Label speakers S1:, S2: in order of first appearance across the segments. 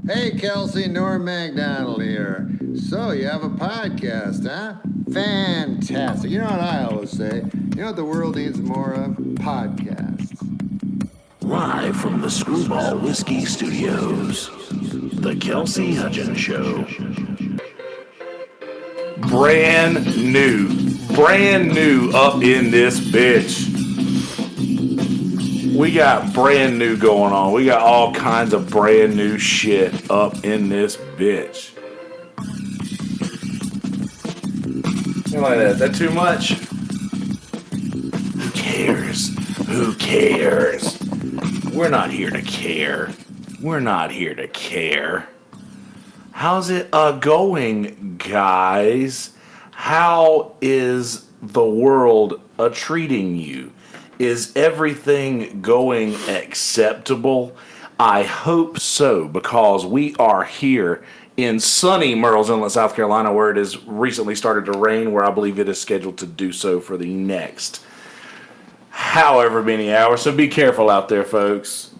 S1: Hey, Kelsey, Norm MacDonald here. So, you have a podcast, huh? Fantastic. You know what I always say? You know what the world needs more of? Podcasts.
S2: Live from the Screwball Whiskey Studios, the Kelsey Hudgins Show. Brand new up in this bitch. We got brand new going on. We got all kinds of brand new shit up in this bitch. You like that? Is that too much? Who cares? Who cares? We're not here to care. We're not here to care. How's it going, guys? How is the world treating you? Is everything going acceptable? I hope so, because we are here in sunny Murrells Inlet, South Carolina, where it has recently started to rain, where I believe it is scheduled to do so for the next however many hours. So be careful out there, folks.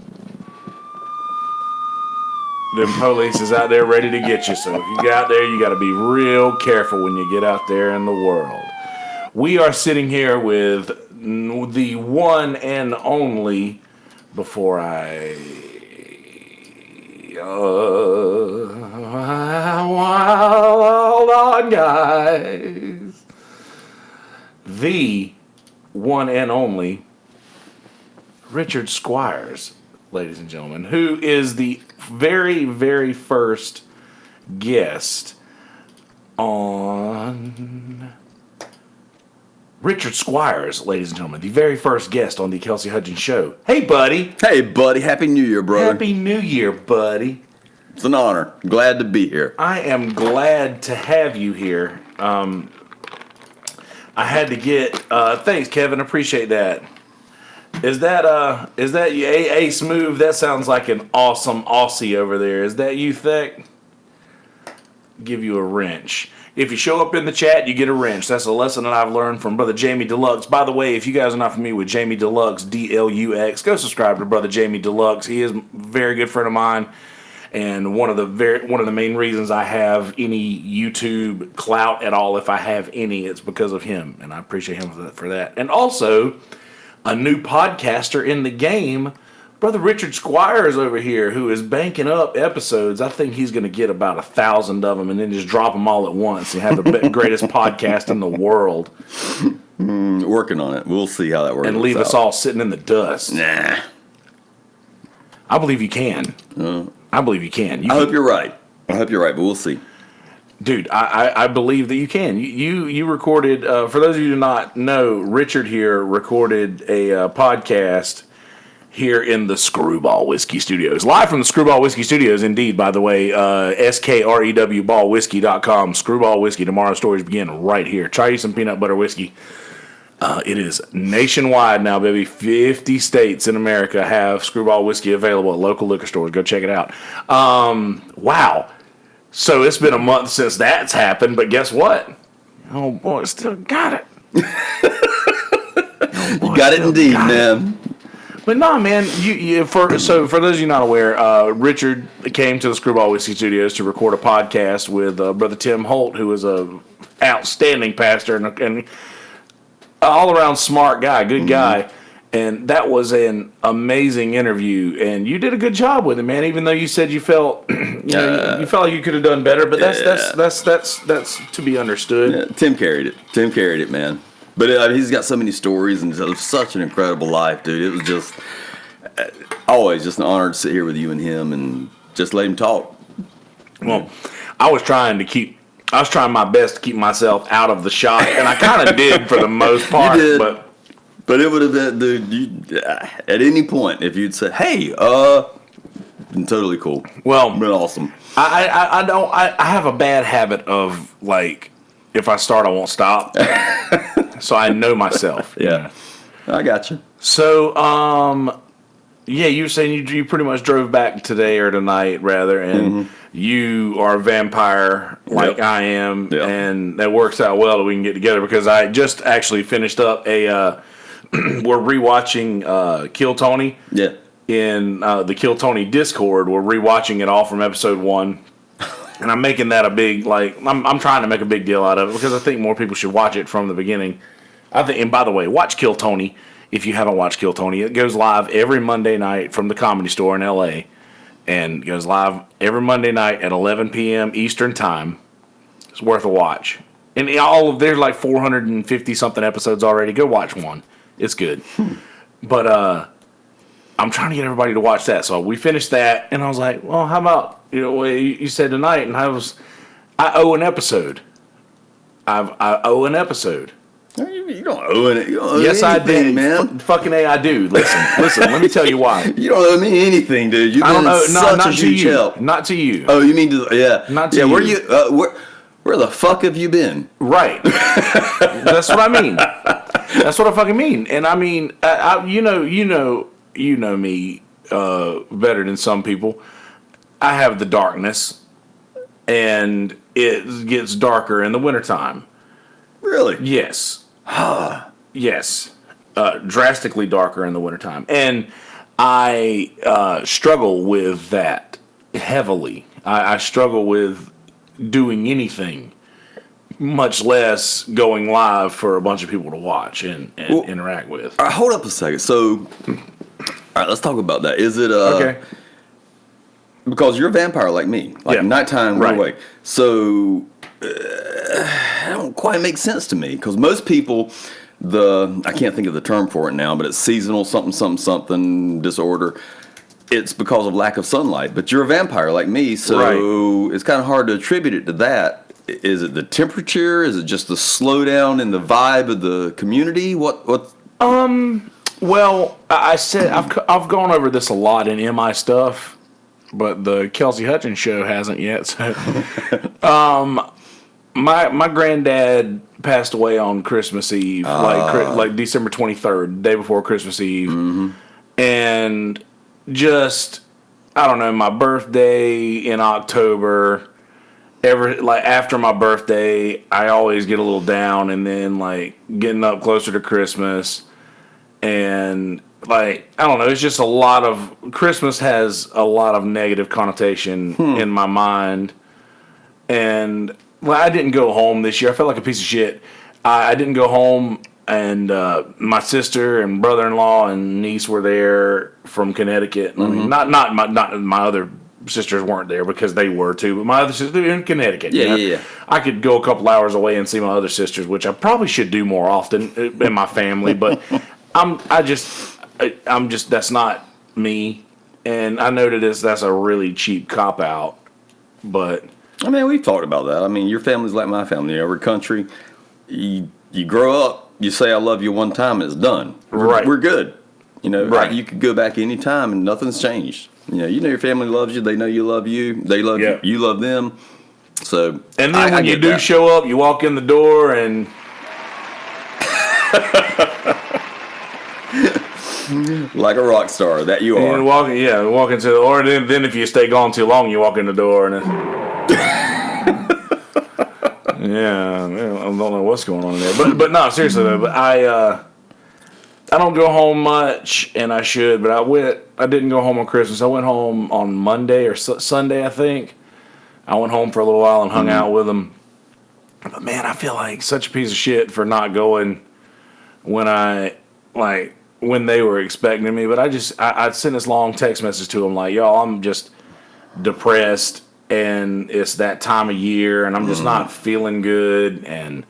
S2: Them police is out there ready to get you. So if you get out there, you got to be real careful when you get out there in the world. We are sitting here with the one and only, before I hold on, guys, the one and only Richard Squires, ladies and gentlemen, who is the very, very first guest on Richard Squires, ladies and gentlemen, the very first guest on the Kelsey Hudgins Show. Hey, buddy.
S3: Hey, buddy. Happy New Year, brother.
S2: Happy New Year, buddy.
S3: It's an honor. Glad to be here.
S2: I am glad to have you here. I had to get, thanks, Kevin. Appreciate that. Is that A Smooth? That sounds like an awesome Aussie over there. Is that you, Thick? Give you a wrench. If you show up in the chat, you get a wrench. That's a lesson that I've learned from Brother Jamie Deluxe. By the way, if you guys are not familiar with Jamie Deluxe, DLUX, go subscribe to Brother Jamie Deluxe. He is a very good friend of mine, and one of the main reasons I have any YouTube clout at all, if I have any, it's because of him, and I appreciate him for that. And also, a new podcaster in the game, Brother Richard Squires over here, who is banking up episodes. I think he's going to get about 1,000 of them and then just drop them all at once and have the greatest podcast in the world.
S3: Working on it. We'll see how that works.
S2: And leave us all sitting in the dust.
S3: Nah.
S2: I believe you can. I believe you can.
S3: I hope you're right. But we'll see.
S2: Dude, I believe that you can. You recorded, for those of you who do not know, Richard here recorded a podcast here in the Screwball Whiskey Studios. Live from the Screwball Whiskey Studios, indeed, by the way. SKREWBallWhiskey.com. Screwball Whiskey. Tomorrow's stories begin right here. Try you some peanut butter whiskey. It is nationwide now, baby. 50 states in America have Screwball Whiskey available at local liquor stores. Go check it out. Wow. So it's been a month since that's happened, but guess what? Oh, boy, still got it.
S3: You got it indeed, man.
S2: But no, man. For those of you not aware, Richard came to the Screwball Whiskey Studios to record a podcast with Brother Tim Holt, who is a outstanding pastor and all around smart guy, good guy. And that was an amazing interview, and you did a good job with it, man. Even though you said you felt, you felt like you could have done better, but that's to be understood.
S3: Yeah, Tim carried it, man. But he's got so many stories and such an incredible life, dude. It was just always just an honor to sit here with you and him and just let him talk.
S2: Well, I was trying my best to keep myself out of the shot, and I kind of did for the most part.
S3: You did. But it would have been, dude, at any point, if you'd said, hey, been totally cool.
S2: Well,
S3: been awesome.
S2: I have a bad habit of, like, if I start, I won't stop. So I know myself.
S3: Yeah. I got you.
S2: So, yeah, you were saying you pretty much drove back today or tonight, rather, and you are a vampire like I am, and that works out well that we can get together because I just actually finished up we're rewatching Kill Tony.
S3: Yeah.
S2: in the Kill Tony Discord. We're rewatching it all from episode 1. And I'm making that a big, I'm trying to make a big deal out of it because I think more people should watch it from the beginning. And by the way, watch Kill Tony if you haven't watched Kill Tony. It goes live every Monday night from the Comedy Store in L.A. and goes live every Monday night at 11 p.m. Eastern Time. It's worth a watch. And there's like 450-something episodes already. Go watch one. It's good. But I'm trying to get everybody to watch that. So we finished that, and I was like, well, how about, you said tonight, and I owe an episode. I owe an episode.
S3: You don't owe it. You don't owe
S2: Yes,
S3: anything,
S2: I did,
S3: man.
S2: Fucking A, I do. Listen. Let me tell you why.
S3: You don't owe me anything, dude. You've been such a huge help.
S2: Not to you.
S3: Oh, you mean
S2: Not to you.
S3: Where the fuck have you been?
S2: Right. That's what I mean. That's what I fucking mean. And I mean, you know me better than some people. I have the darkness, and it gets darker in the wintertime.
S3: Really?
S2: Yes. Yes. Drastically darker in the wintertime. And I struggle with that heavily. I struggle with doing anything, much less going live for a bunch of people to watch and interact with.
S3: All right, hold up a second. So, all right, let's talk about that. Is it
S2: Okay.
S3: Because you're a vampire like me, like nighttime,
S2: right
S3: away. So, that don't quite make sense to me because most people, I can't think of the term for it now, but it's seasonal something disorder. It's because of lack of sunlight. But you're a vampire like me, so it's kind of hard to attribute it to that. Is it the temperature? Is it just the slowdown in the vibe of the community? What?
S2: Well, I said I've gone over this a lot in MI stuff, but the Kelsey Hudgins show hasn't yet. So, my granddad passed away on Christmas Eve, like December 23rd, day before Christmas Eve, and just I don't know, my birthday in October. After my birthday, I always get a little down, and then like getting up closer to Christmas, and like I don't know, it's just Christmas has a lot of negative connotation in my mind, and I didn't go home this year. I felt like a piece of shit. I didn't go home, and my sister and brother-in-law and niece were there from Connecticut. I mean, not my other sisters weren't there because they were too, but my other sisters were in Connecticut.
S3: Yeah.
S2: I could go a couple hours away and see my other sisters, which I probably should do more often in my family, but I'm just that's not me, and I know that's a really cheap cop out, but
S3: I mean, we've talked about that. I mean, your family's like my family. Every country, you grow up, you say I love you one time, and it's done. We're good.
S2: Right.
S3: You could go back any time, and nothing's changed. You know your family loves you. They know you love you. They love you. You love them. So,
S2: and then when you do show up, you walk in the door and
S3: like a rock star that you are.
S2: And walk into the, or then if you stay gone too long, you walk in the door and. Yeah, I don't know what's going on in there, but no, seriously though. But I don't go home much, and I should. But I didn't go home on Christmas. I went home on Monday or Sunday, I think. I went home for a little while and hung out with them. But man, I feel like such a piece of shit for not going when they were expecting me. But I sent this long text message to them like, y'all, I'm just depressed. And it's that time of year, and I'm just not feeling good, and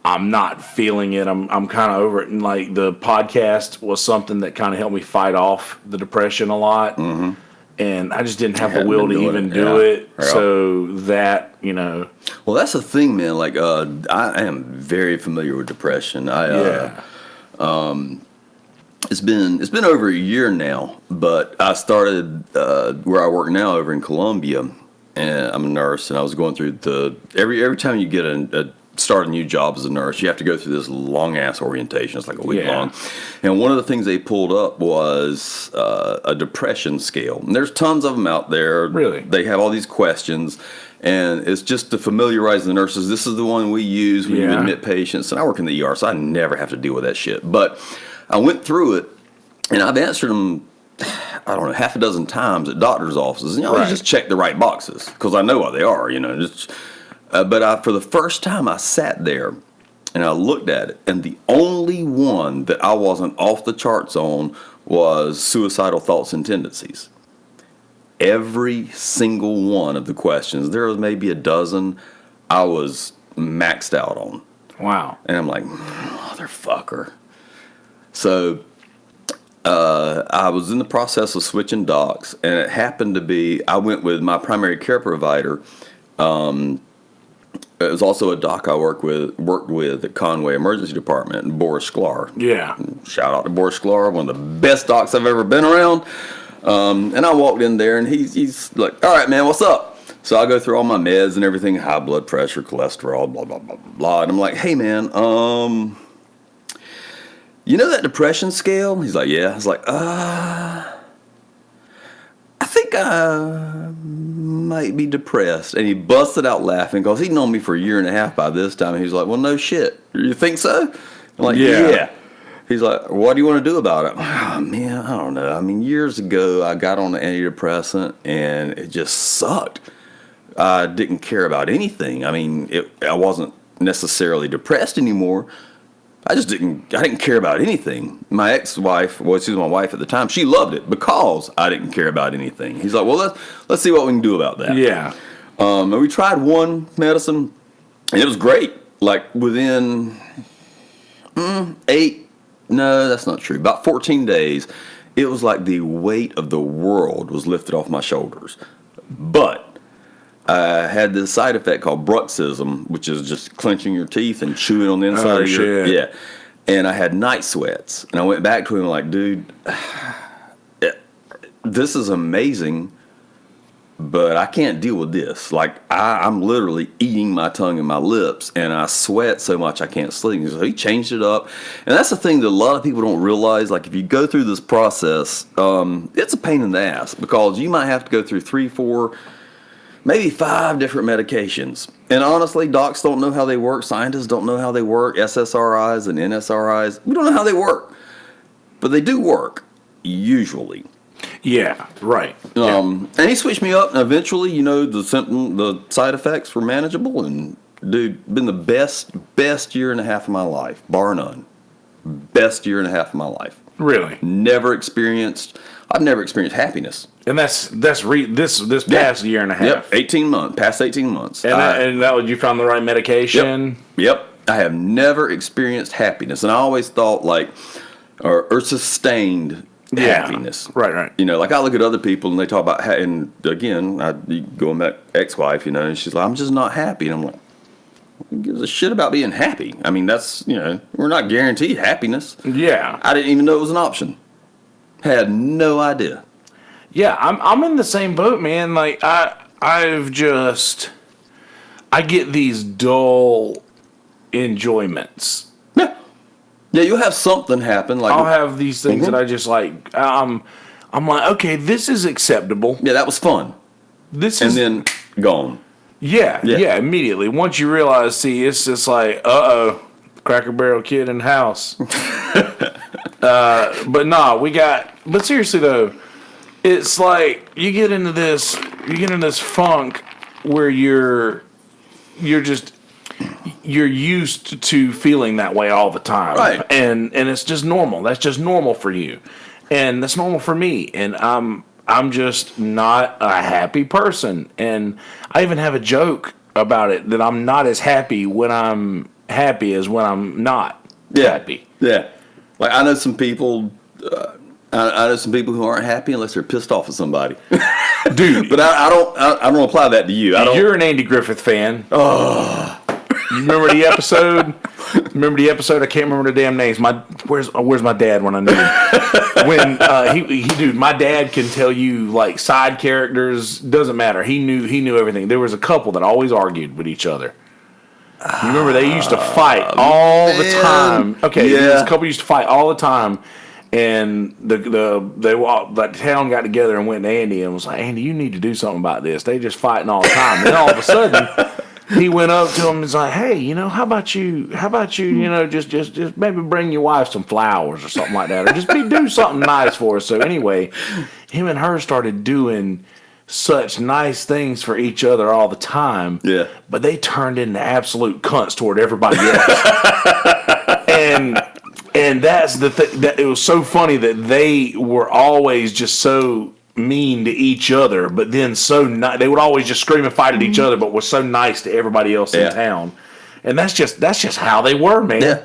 S2: I'm not feeling it. I'm kind of over it. And like the podcast was something that kind of helped me fight off the depression a lot, and I just didn't have the will to even do it. Yeah. So that
S3: Well, that's the thing, man. Like I am very familiar with depression. It's been over a year now, but I started where I work now over in Columbia. And I'm a nurse, and I was going through every time you get start a new job as a nurse, you have to go through this long ass orientation. It's like a week long. And one of the things they pulled up was a depression scale. And there's tons of them out there.
S2: Really,
S3: they have all these questions, and it's just to familiarize the nurses. This is the one we use when you admit patients. And I work in the ER, so I never have to deal with that shit. But I went through it, and I've answered them I don't know, half a dozen times at doctor's offices. And I always just check the right boxes because I know what they are, but for the first time I sat there and I looked at it, and the only one that I wasn't off the charts on was suicidal thoughts and tendencies. Every single one of the questions, there was maybe a dozen, I was maxed out on.
S2: Wow.
S3: And I'm like, motherfucker. So I was in the process of switching docs, and it happened to be, I went with my primary care provider. It was also a doc I worked with at Conway Emergency Department, Boris Sklar.
S2: Yeah.
S3: Shout out to Boris Sklar, one of the best docs I've ever been around. And I walked in there, and he's like, all right, man, what's up? So I go through all my meds and everything, high blood pressure, cholesterol, blah, blah, blah, blah. And I'm like, hey, man, you know that depression scale? He's like, yeah. I was like, I think I might be depressed. And he busted out laughing because he'd known me for a year and a half by this time. And he's like, well, no shit. You think so? I'm like, yeah. He's like, what do you want to do about it? Oh, man, I don't know. I mean, years ago, I got on an antidepressant, and it just sucked. I didn't care about anything. I mean, I wasn't necessarily depressed anymore. I didn't care about anything. My ex-wife, she was my wife at the time, she loved it because I didn't care about anything. He's like, well, let's see what we can do about that.
S2: Yeah.
S3: And we tried one medicine, and it was great. Like within 8, no, that's not true, about 14 days, it was like the weight of the world was lifted off my shoulders. But I had this side effect called bruxism, which is just clenching your teeth and chewing on the inside of your...
S2: shit.
S3: Yeah. And I had night sweats. And I went back to him like, dude, this is amazing, but I can't deal with this. Like, I'm literally eating my tongue and my lips, and I sweat so much I can't sleep. So he changed it up. And that's the thing that a lot of people don't realize. Like, if you go through this process, it's a pain in the ass because you might have to go through 3, 4... maybe 5 different medications. And honestly, docs don't know how they work. Scientists don't know how they work. SSRIs and NSRIs, we don't know how they work. But they do work, usually.
S2: Yeah, right.
S3: And he switched me up, and eventually, the side effects were manageable. And, dude, been the best year and a half of my life, bar none. Best year and a half of my life.
S2: Really?
S3: I've never experienced happiness.
S2: And this past year and a half.
S3: Yep, past 18 months.
S2: And you found the right medication?
S3: Yep. I have never experienced happiness. And I always thought or sustained happiness.
S2: Right.
S3: Like I look at other people and they talk about, and again, going back ex-wife, and she's like, I'm just not happy. And I'm like, who gives a shit about being happy? I mean, that's, we're not guaranteed happiness.
S2: Yeah.
S3: I didn't even know it was an option. Had no idea.
S2: Yeah, I'm in the same boat, man. Like I get these dull enjoyments.
S3: Yeah, you'll have something happen. Like
S2: I'll have these things that I just like. I'm like, okay, this is acceptable.
S3: Yeah, that was fun. And then gone.
S2: Yeah, immediately. Once you realize, it's just like, Cracker Barrel kid in the house. But seriously though, it's like you get into this funk where you're used to feeling that way all the time.
S3: Right.
S2: And it's just normal. That's just normal for you. And that's normal for me. And I'm just not a happy person. And I even have a joke about it that I'm not as happy when I'm happy as when I'm not happy.
S3: Yeah. Like I know some people who aren't happy unless they're pissed off at somebody.
S2: Dude.
S3: But I don't apply that to you.
S2: You're an Andy Griffith fan. Oh. You remember the episode? I can't remember the damn names. Where's my dad when I need him? When my dad can tell you like side characters, doesn't matter. He knew everything. There was a couple that always argued with each other. You remember they used to fight all the time. Okay, this couple used to fight all the time, and the town got together and went to Andy and was like, Andy, you need to do something about this. They just fighting all the time. And then all of a sudden, he went up to him and was like, "Hey, how about you, just maybe bring your wife some flowers or something like that, or just do something nice for us." So anyway, him and her started doing such nice things for each other all the time.
S3: Yeah.
S2: But they turned into absolute cunts toward everybody else. and that's the thing. That it was so funny that they were always just so mean to each other, but then they would always just scream and fight at each other, but were so nice to everybody else in town. And that's just how they were, man.
S3: Yeah.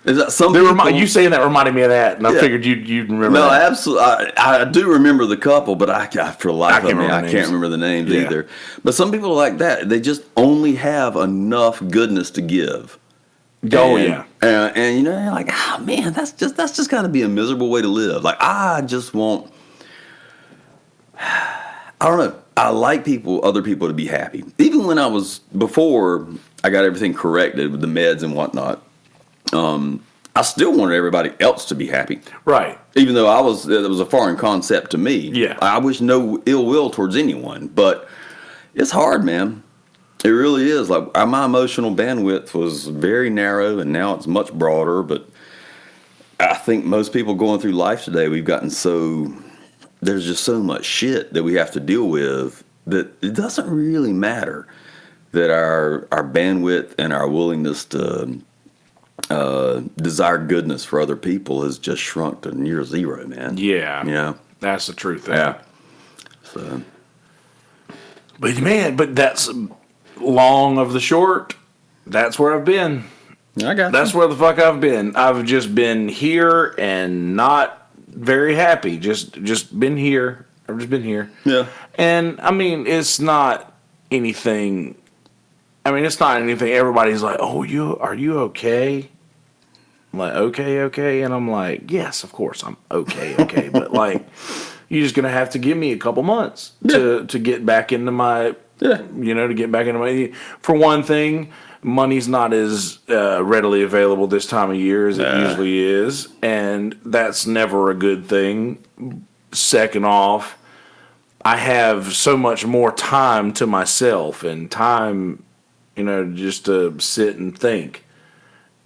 S3: Is that some people,
S2: you saying that reminded me of that, and I figured you'd remember that.
S3: No, absolutely. I do remember the couple, but I can't remember the names either. But some people are like that. They just only have enough goodness to give. And you're like, man, that's just got to be a miserable way to live. Like, I just want. I don't know. I like other people to be happy. Even when before I got everything corrected with the meds and whatnot. I still wanted everybody else to be happy. Right. Even though it was a foreign concept to me. Yeah. I wish no ill will towards anyone, but it's hard, man. It really is. Like, my emotional bandwidth was very narrow, and now it's much broader, but I think most people going through life today, there's just so much shit that we have to deal with that it doesn't really matter that our bandwidth and our willingness to desire goodness for other people has just shrunk to near zero, man.
S2: Yeah. That's the truth.
S3: Yeah. So.
S2: But that's long of the short. That's where I've been. That's where the fuck I've been. I've just been here and not very happy. Just been here. I've just been here.
S3: Yeah.
S2: And I mean, it's not anything. Everybody's like, "Oh, are you okay?" I'm like, okay, and I'm like, yes, of course I'm okay, but like, you're just gonna have to give me a couple months to get back into my, to get back into my. For one thing, money's not as readily available this time of year as it usually is, and that's never a good thing. Second off, I have so much more time to myself and time, just to sit and think,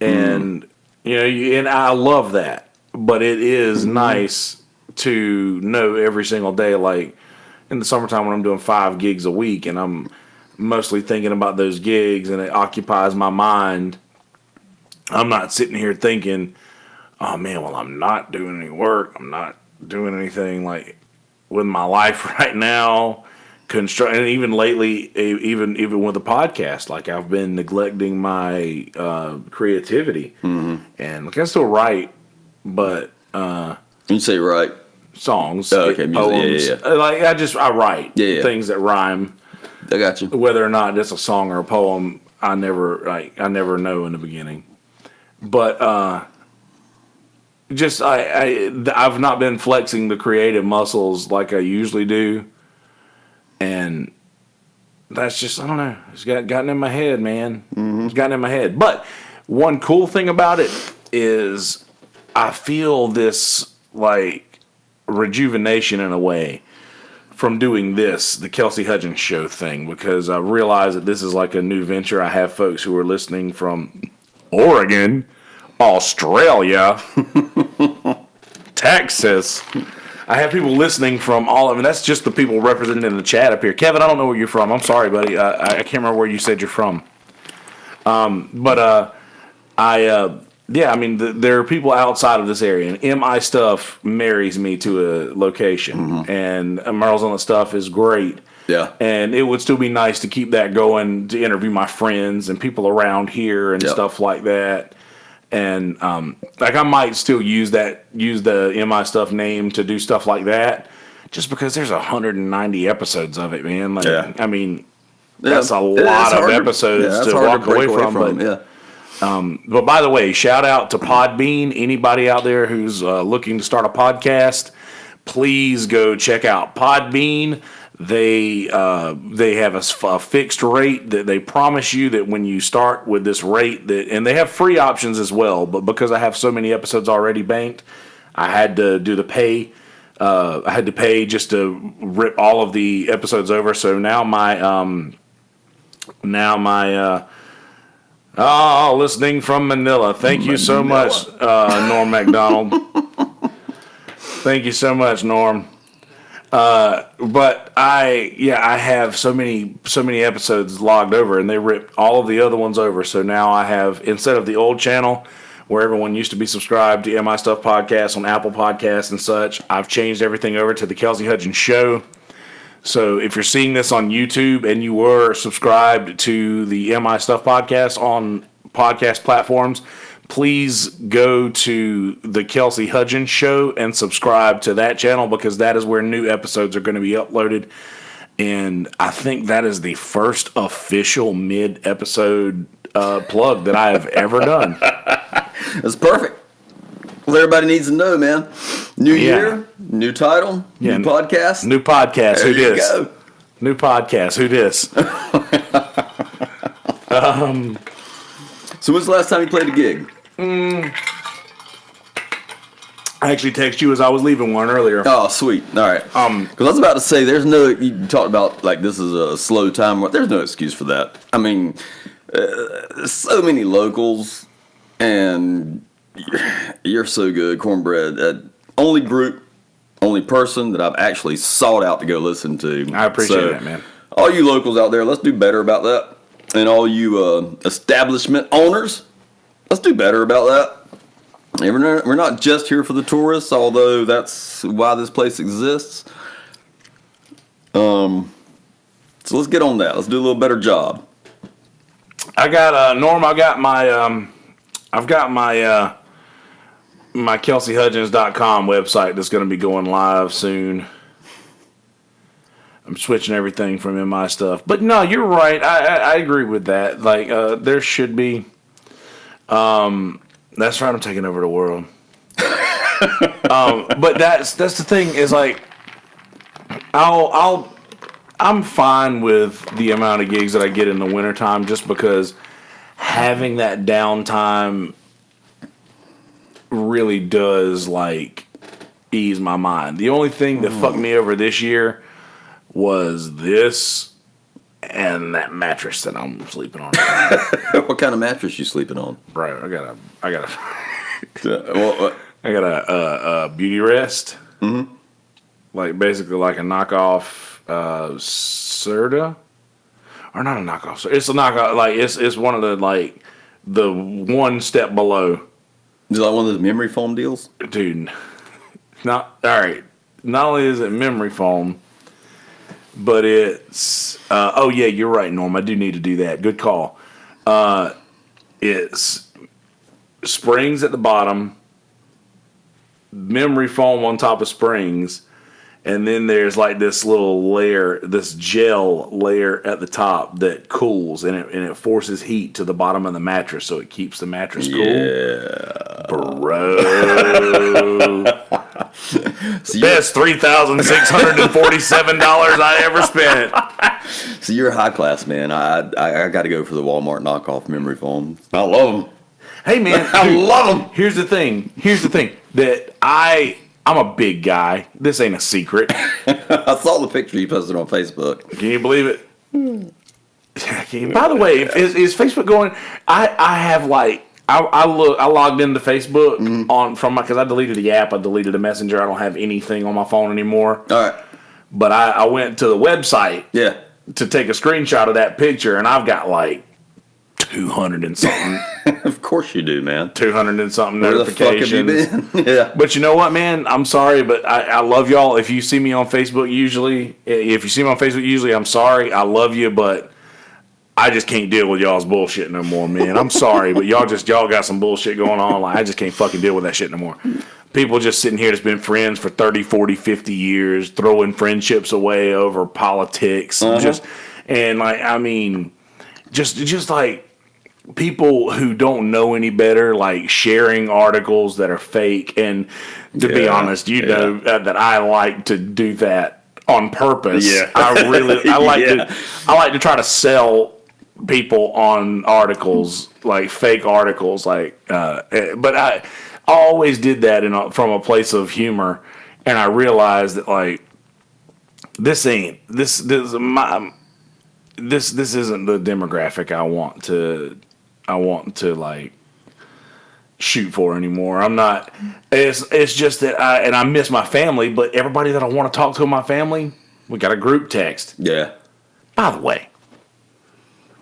S2: and. And I love that, but it is nice to know every single day, like in the summertime when I'm doing 5 gigs a week and I'm mostly thinking about those gigs and it occupies my mind. I'm not sitting here thinking, oh man, well, I'm not doing any work. I'm not doing anything like with my life right now. And even lately, even with the podcast, like I've been neglecting my creativity, and like I still write, but
S3: you say write
S2: songs,
S3: poems. Yeah.
S2: Like I write things that rhyme.
S3: I got you.
S2: Whether or not it's a song or a poem, I never know in the beginning, but I've not been flexing the creative muscles like I usually do. And that's just, I don't know. It's gotten in my head, man. It's gotten in my head. But one cool thing about it is I feel this, like, rejuvenation in a way from doing the Kelsey Hudgins show thing, because I realize that this is like a new venture. I have folks who are listening from Oregon, Australia, Texas. I have people listening from that's just the people represented in the chat up here. Kevin, I don't know where you're from. I'm sorry, buddy. I can't remember where you said you're from. There are people outside of this area, and MI Stuff marries me to a location, and Merle's on the Stuff is great.
S3: Yeah.
S2: And it would still be nice to keep that going, to interview my friends and people around here and stuff like that. And I might still use the MI Stuff name to do stuff like that, just because there's 190 episodes of it, man. Like, I mean, that's a lot of episodes to walk away from. But by the way, shout out to Podbean. Anybody out there who's looking to start a podcast, please go check out Podbean. They have a fixed rate that they promise you that when you start with this rate and they have free options as well. But because I have so many episodes already banked, I had to do the pay. I had to pay just to rip all of the episodes over. So now my Now my listening from Manila. Thank you so much, Norm MacDonald. Thank you so much, Norm. But I have so many episodes logged over, and they ripped all of the other ones over. So now I have, instead of the old channel where everyone used to be subscribed to MI Stuff Podcast on Apple Podcasts and such, I've changed everything over to the Kelsey Hudgins Show. So if you're seeing this on YouTube and you were subscribed to the MI Stuff Podcast on podcast platforms, please go to the Kelsey Hudgins Show and subscribe to that channel, because that is where new episodes are going to be uploaded. And I think that is the first official mid-episode plug that I have ever done.
S3: That's perfect. Well, everybody needs to know, man. New year, new title, new podcast.
S2: New podcast. Who
S3: There you
S2: dis?
S3: go.
S2: New podcast. Who dis?
S3: So when's the last time you played a gig?
S2: I actually texted you as I was leaving one earlier.
S3: Oh, sweet. All right. Because I was about to say, there's no, you talked about like this is a slow time. There's no excuse for that. I mean, so many locals, and you're so good, Cornbread. Only group, only person that I've actually sought out to go listen to.
S2: I appreciate that, man.
S3: All you locals out there, let's do better about that. And all you establishment owners, let's do better about that. We're not just here for the tourists, although that's why this place exists. So let's get on that. Let's do a little better job.
S2: I got Norm. I've got my my KelseyHudgins.com website that's going to be going live soon. I'm switching everything from MI Stuff, but no, you're right. I agree with that. Like there should be. That's right. I'm taking over the world. But that's the thing is like, I'm fine with the amount of gigs that I get in the wintertime, just because having that downtime really does like ease my mind. The only thing that fucked me over this year was this and that mattress that I'm sleeping on.
S3: What kind of mattress you sleeping on?
S2: Right, I got a beauty rest. Mm-hmm. Like basically like a knockoff Serta, or not a knockoff. It's a knockoff. Like it's one of the like the one step below.
S3: Is it like one of those memory foam deals?
S2: Dude, not all right. Not only is it memory foam, but it's oh yeah, you're right, Norm. I do need to do that. Good call. It's springs at the bottom, memory foam on top of springs, and then there's like this little layer, this gel layer at the top that cools, and it forces heat to the bottom of the mattress, so it keeps the mattress cool.
S3: Yeah,
S2: bro. Best $3,647 I ever spent.
S3: So you're a high class man. I got to go for the Walmart knockoff memory foam. I love them.
S2: Hey man,
S3: I love them.
S2: Here's the thing that I'm a big guy. This ain't a secret.
S3: I saw the picture you posted on Facebook.
S2: Can you believe it? By the way, is Facebook going? I have like I logged into Facebook because I deleted the app. I deleted the messenger. I don't have anything on my phone anymore.
S3: All right.
S2: But I went to the website to take a screenshot of that picture, and I've got like 200 and something.
S3: Of course you do, man.
S2: 200 and something
S3: Where
S2: notifications.
S3: The fuck have you been? Yeah.
S2: But you know what, man? I'm sorry, but I love y'all. If you see me on Facebook usually, I'm sorry. I love you, but I just can't deal with y'all's bullshit no more, man. I'm sorry, but y'all got some bullshit going on. Like, I just can't fucking deal with that shit no more. People just sitting here that's been friends for 30, 40, 50 years, throwing friendships away over politics. Just like people who don't know any better, like sharing articles that are fake. And to be honest, know that I like to do that on purpose. Yeah. I like to try to sell people on articles, like fake articles, but I always did that from a place of humor, and I realized that like this isn't the demographic I want to like shoot for anymore. I'm not. It's just that I miss my family, but everybody that I want to talk to in my family, we got a group text.
S3: Yeah.
S2: By the way,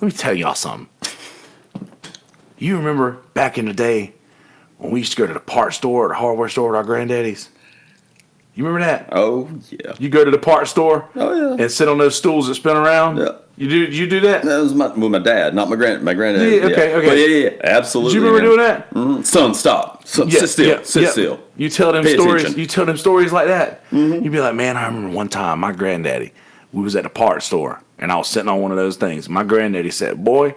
S2: let me tell y'all something. You remember back in the day when we used to go to the parts store or the hardware store with our granddaddies? You remember that?
S3: Oh, yeah.
S2: You go to the parts store
S3: and
S2: sit on those stools that spin around?
S3: Yeah.
S2: You do that?
S3: That was my dad, not my granddad.
S2: Yeah, okay.
S3: But yeah, absolutely.
S2: Do you remember doing that?
S3: Mm-hmm. Son, stop. Sit still. Sit still.
S2: You tell them
S3: Pay
S2: stories.
S3: attention.
S2: You tell them stories like that. Mm-hmm. You'd be like, man, I remember one time my granddaddy, we was at the parts store, and I was sitting on one of those things. My granddaddy said, boy,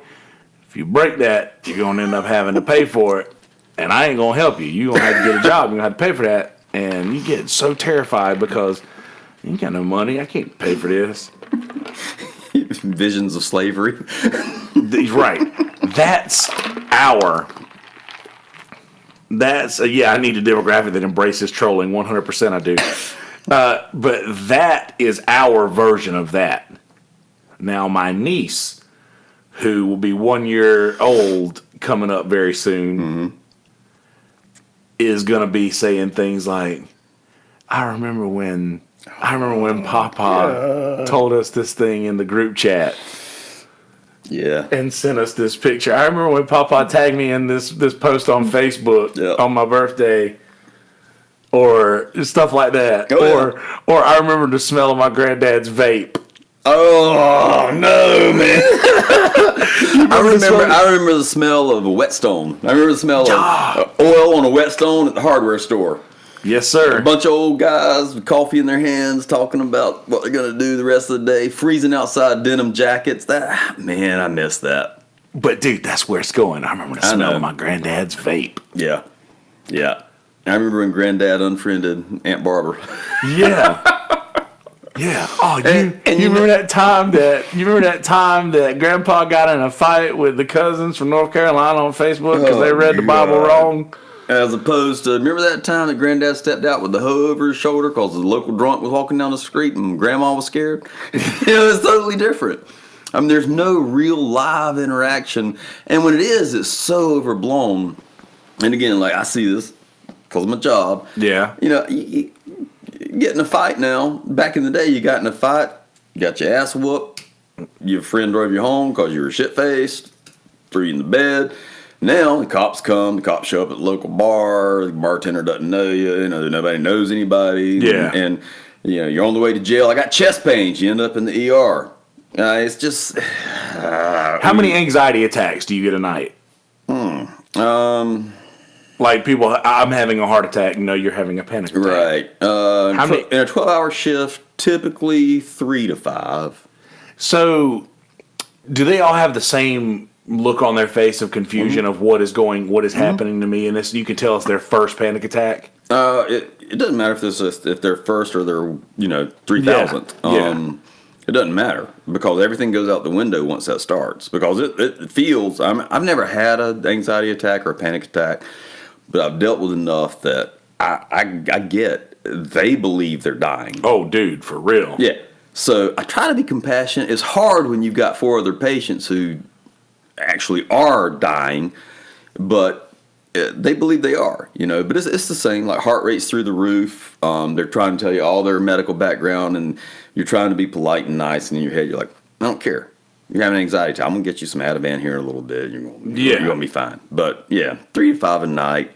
S2: if you break that, you're going to end up having to pay for it, and I ain't going to help you. You're going to have to get a job. You're going to have to pay for that. And you get so terrified because you ain't got no money. I can't pay for this.
S3: Visions of slavery.
S2: Right. I need a demographic that embraces trolling. 100% I do. But that is our version of that. Now, my niece, who will be 1 year old coming up very soon, is going to be saying things like, I remember when Papa told us this thing in the group chat.
S3: Yeah.
S2: And sent us this picture. I remember when Papa tagged me in this post on Facebook on my birthday. Or stuff like that. Or I remember the smell of my granddad's vape.
S3: Oh no, man! I remember the smell of a whetstone. I remember the smell of oil on a whetstone at the hardware store.
S2: Yes, sir.
S3: A bunch of old guys with coffee in their hands talking about what they're gonna do the rest of the day, freezing outside, denim jackets. Man, I miss that.
S2: But dude, that's where it's going. I remember the smell of my granddad's vape.
S3: Yeah. I remember when Granddad unfriended Aunt Barbara.
S2: Yeah. Yeah. Oh, you remember that time that Grandpa got in a fight with the cousins from North Carolina on Facebook because they read the Bible wrong?
S3: As opposed to, remember that time that Granddad stepped out with the hoe over his shoulder because the local drunk was walking down the street and Grandma was scared? It's totally different. I mean, there's no real live interaction. And when it is, it's so overblown. And again, like I see this because of my job.
S2: Yeah.
S3: You get in a fight now. Back in the day, you got in a fight, you got your ass whooped, your friend drove you home because you were shit-faced, threw you in the bed. Now, the cops come, the cops show up at the local bar, the bartender doesn't know you, nobody knows anybody.
S2: Yeah.
S3: And you're on the way to jail. I got chest pains. You end up in the ER. It's just...
S2: How many anxiety attacks do you get a night? Like people, I'm having a heart attack. No, you're having a panic attack.
S3: Right.
S2: How many?
S3: In a 12-hour shift, typically 3 to 5.
S2: So, do they all have the same look on their face of confusion of what is happening to me? And this, you can tell it's their first panic attack.
S3: It doesn't matter if they're first or they're 3,000th.
S2: Yeah.
S3: It doesn't matter because everything goes out the window once that starts. Because it feels. I've never had an anxiety attack or a panic attack. But I've dealt with enough that I get they believe they're dying.
S2: Oh, dude, for real.
S3: Yeah. So I try to be compassionate. It's hard when you've got 4 other patients who actually are dying, but they believe they are, But it's the same, like heart rate's through the roof. They're trying to tell you all their medical background, and you're trying to be polite and nice, and in your head you're like, I don't care. You're having an anxiety attack. I'm going to get you some Ativan here in a little bit. You're going to be fine. But, 3 to 5 a night.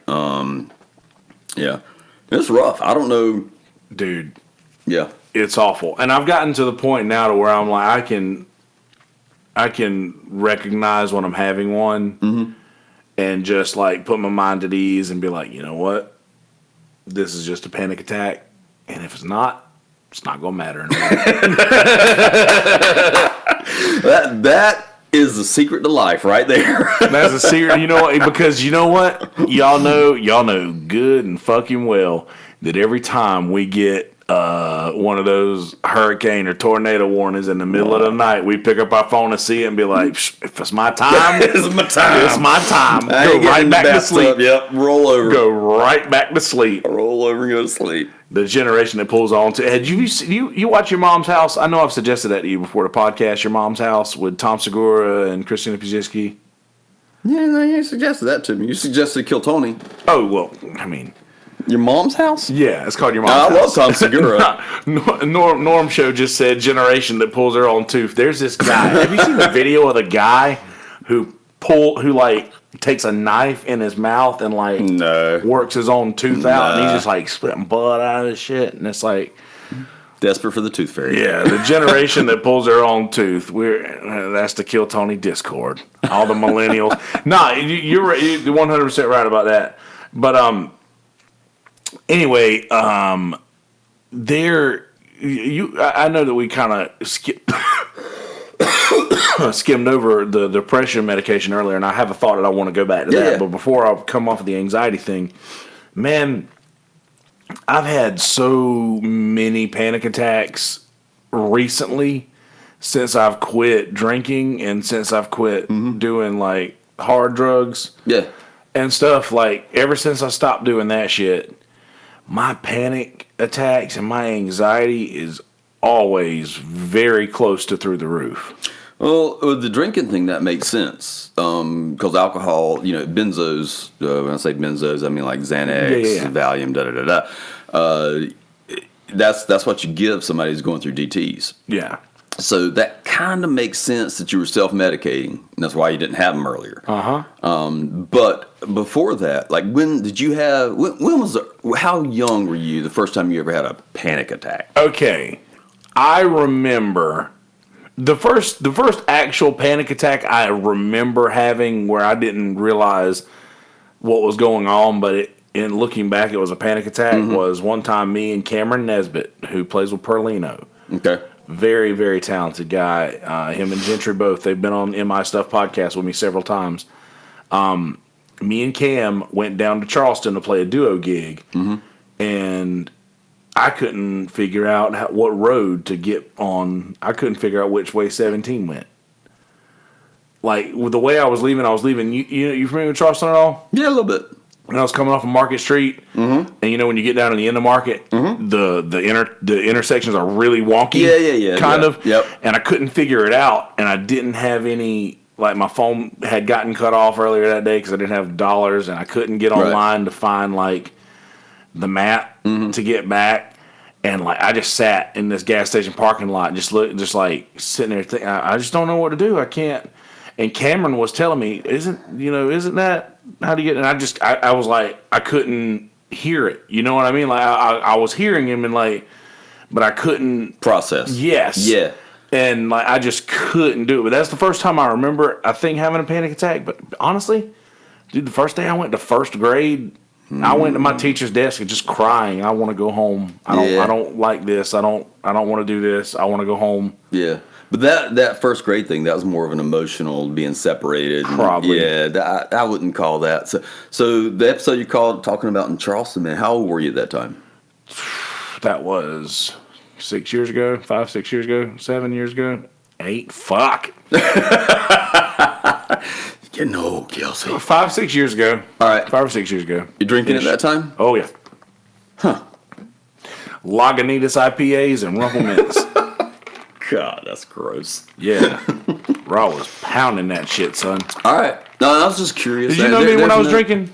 S3: It's rough. I don't know.
S2: Dude.
S3: Yeah.
S2: It's awful. And I've gotten to the point now to where I'm like, I can recognize when I'm having one and just like put my mind at ease and be like, you know what? This is just a panic attack. And if it's not going to matter anymore.
S3: That is the secret to life right there.
S2: That's a secret. You know what? Because you know what? Y'all know good and fucking well that every time we get one of those hurricane or tornado warnings in the middle of the night, we pick up our phone and see it and be like, if it's my time,
S3: It's my time.
S2: it's my time.
S3: I
S2: Go
S3: ain't getting
S2: right
S3: in the
S2: back to
S3: bathtub.
S2: sleep.
S3: Yep, roll over.
S2: Go right back to sleep.
S3: Roll over and go to sleep.
S2: The generation that pulls on to. Had you watch Your Mom's House? I know I've suggested that to you before the podcast. Your Mom's House with Tom Segura and Christina Pajitsky.
S3: Yeah, no, you suggested that to me. You suggested Kill Tony.
S2: Oh well, I mean,
S3: Your mom's house?
S2: yeah, it's called Your Mom's
S3: I love
S2: House.
S3: Tom Segura.
S2: Norm Show just said generation that pulls their own tooth. There's this guy. Have you seen the video of the guy who like takes a knife in his mouth and like
S3: No.
S2: works his own tooth out, and he's
S3: Nah.
S2: just like spitting blood out of his shit, and it's like.
S3: Desperate for the tooth fairy.
S2: Yeah, the generation that pulls their own tooth. That's the Kill Tony Discord. All the millennials. Nah, you're 100% right about that. But anyway, I know that we kind of skimmed over the depression medication earlier, and I have a thought that I want to go back to that.
S3: Yeah.
S2: But before I come off of the anxiety thing, man. I've had so many panic attacks recently since I've quit drinking and since I've quit doing like hard drugs
S3: Yeah.
S2: and stuff. Like ever since I stopped doing that shit, my panic attacks and my anxiety is always very close to through the roof.
S3: Well, with the drinking thing, that makes sense. Because alcohol, benzos, when I say benzos, I mean like Xanax,
S2: Yeah.
S3: Valium, da-da-da-da. That's what you give somebody who's going through DTs.
S2: Yeah.
S3: So that kind of makes sense that you were self-medicating, and that's why you didn't have them earlier. But before that, like when did you have, how young were you the first time you ever had a panic attack?
S2: Okay. I remember the first actual panic attack I remember having where I didn't realize what was going on, but in looking back, it was a panic attack, was one time me and Cameron Nesbitt, who plays with Perlino.
S3: Okay.
S2: Very, very talented guy. Him and Gentry both. They've been on In My Stuff podcast with me several times. Me and Cam went down to Charleston to play a duo gig, and I couldn't figure out what road to get on. I couldn't figure out which way 17 went. Like, with the way I was leaving, you familiar with Charleston at all?
S3: Yeah, a little bit.
S2: And I was coming off of Market Street, and when you get down to the end of Market, the intersections are really wonky.
S3: Yeah.
S2: Kind of.
S3: Yep.
S2: And I couldn't figure it out, and I didn't have any. Like, my phone had gotten cut off earlier that day because I didn't have dollars, and I couldn't get online to find like the map to get back. And like, I just sat in this gas station parking lot, just like sitting there thinking, I just don't know what to do. I can't. And Cameron was telling me, isn't that how do you get? And I was like, I couldn't hear it. You know what I mean? Like I was hearing him and like, but I couldn't
S3: Process.
S2: Yes.
S3: Yeah.
S2: And like, I just couldn't do it. But that's the first time I remember, I think, having a panic attack. But honestly, dude, the first day I went to first grade, I went to my teacher's desk and just crying. I want to go home. I don't like this. I don't want to do this. I want to go home.
S3: Yeah. But that first grade thing, that was more of an emotional being separated.
S2: Probably.
S3: Yeah, I wouldn't call that. So the episode you called talking about in Charleston, man, how old were you at that time?
S2: That was 6 years ago, 5, 6 years ago, 7 years ago, 8. Fuck.
S3: Getting old, Kelsey.
S2: 5, 6 years ago.
S3: All right.
S2: 5 or 6 years ago.
S3: You drinking at that time?
S2: Oh, yeah.
S3: Huh.
S2: Lagunitas IPAs and Rumple Mints.
S3: God, that's gross.
S2: Yeah. Raw was pounding that shit, son.
S3: All right. No, I was just curious.
S2: Did you know me when I was drinking?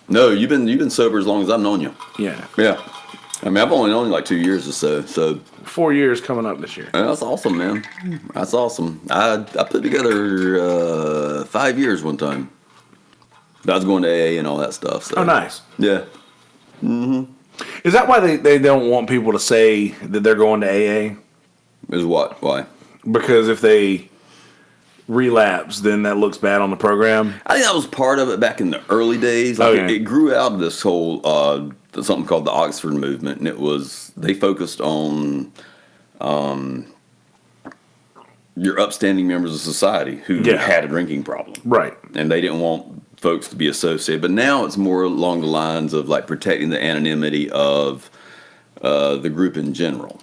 S3: No, you've been sober as long as I've known you.
S2: Yeah.
S3: Yeah. I mean, I've only known you like 2 years or so. So
S2: 4 years coming up this year.
S3: that's awesome, man. That's awesome. I put together 5 years one time. I was going to AA and all that stuff. So.
S2: Oh, nice.
S3: Yeah.
S2: Is that why they don't want people to say that they're going to AA?
S3: Is what? Why?
S2: Because if they relapse, then that looks bad on the program.
S3: I think that was part of it back in the early days. Like
S2: Okay.
S3: it grew out of this whole something called the Oxford movement, and they focused on your upstanding members of society who had a drinking problem,
S2: Right.
S3: and they didn't want folks to be associated. But now it's more along the lines of like protecting the anonymity of the group in general.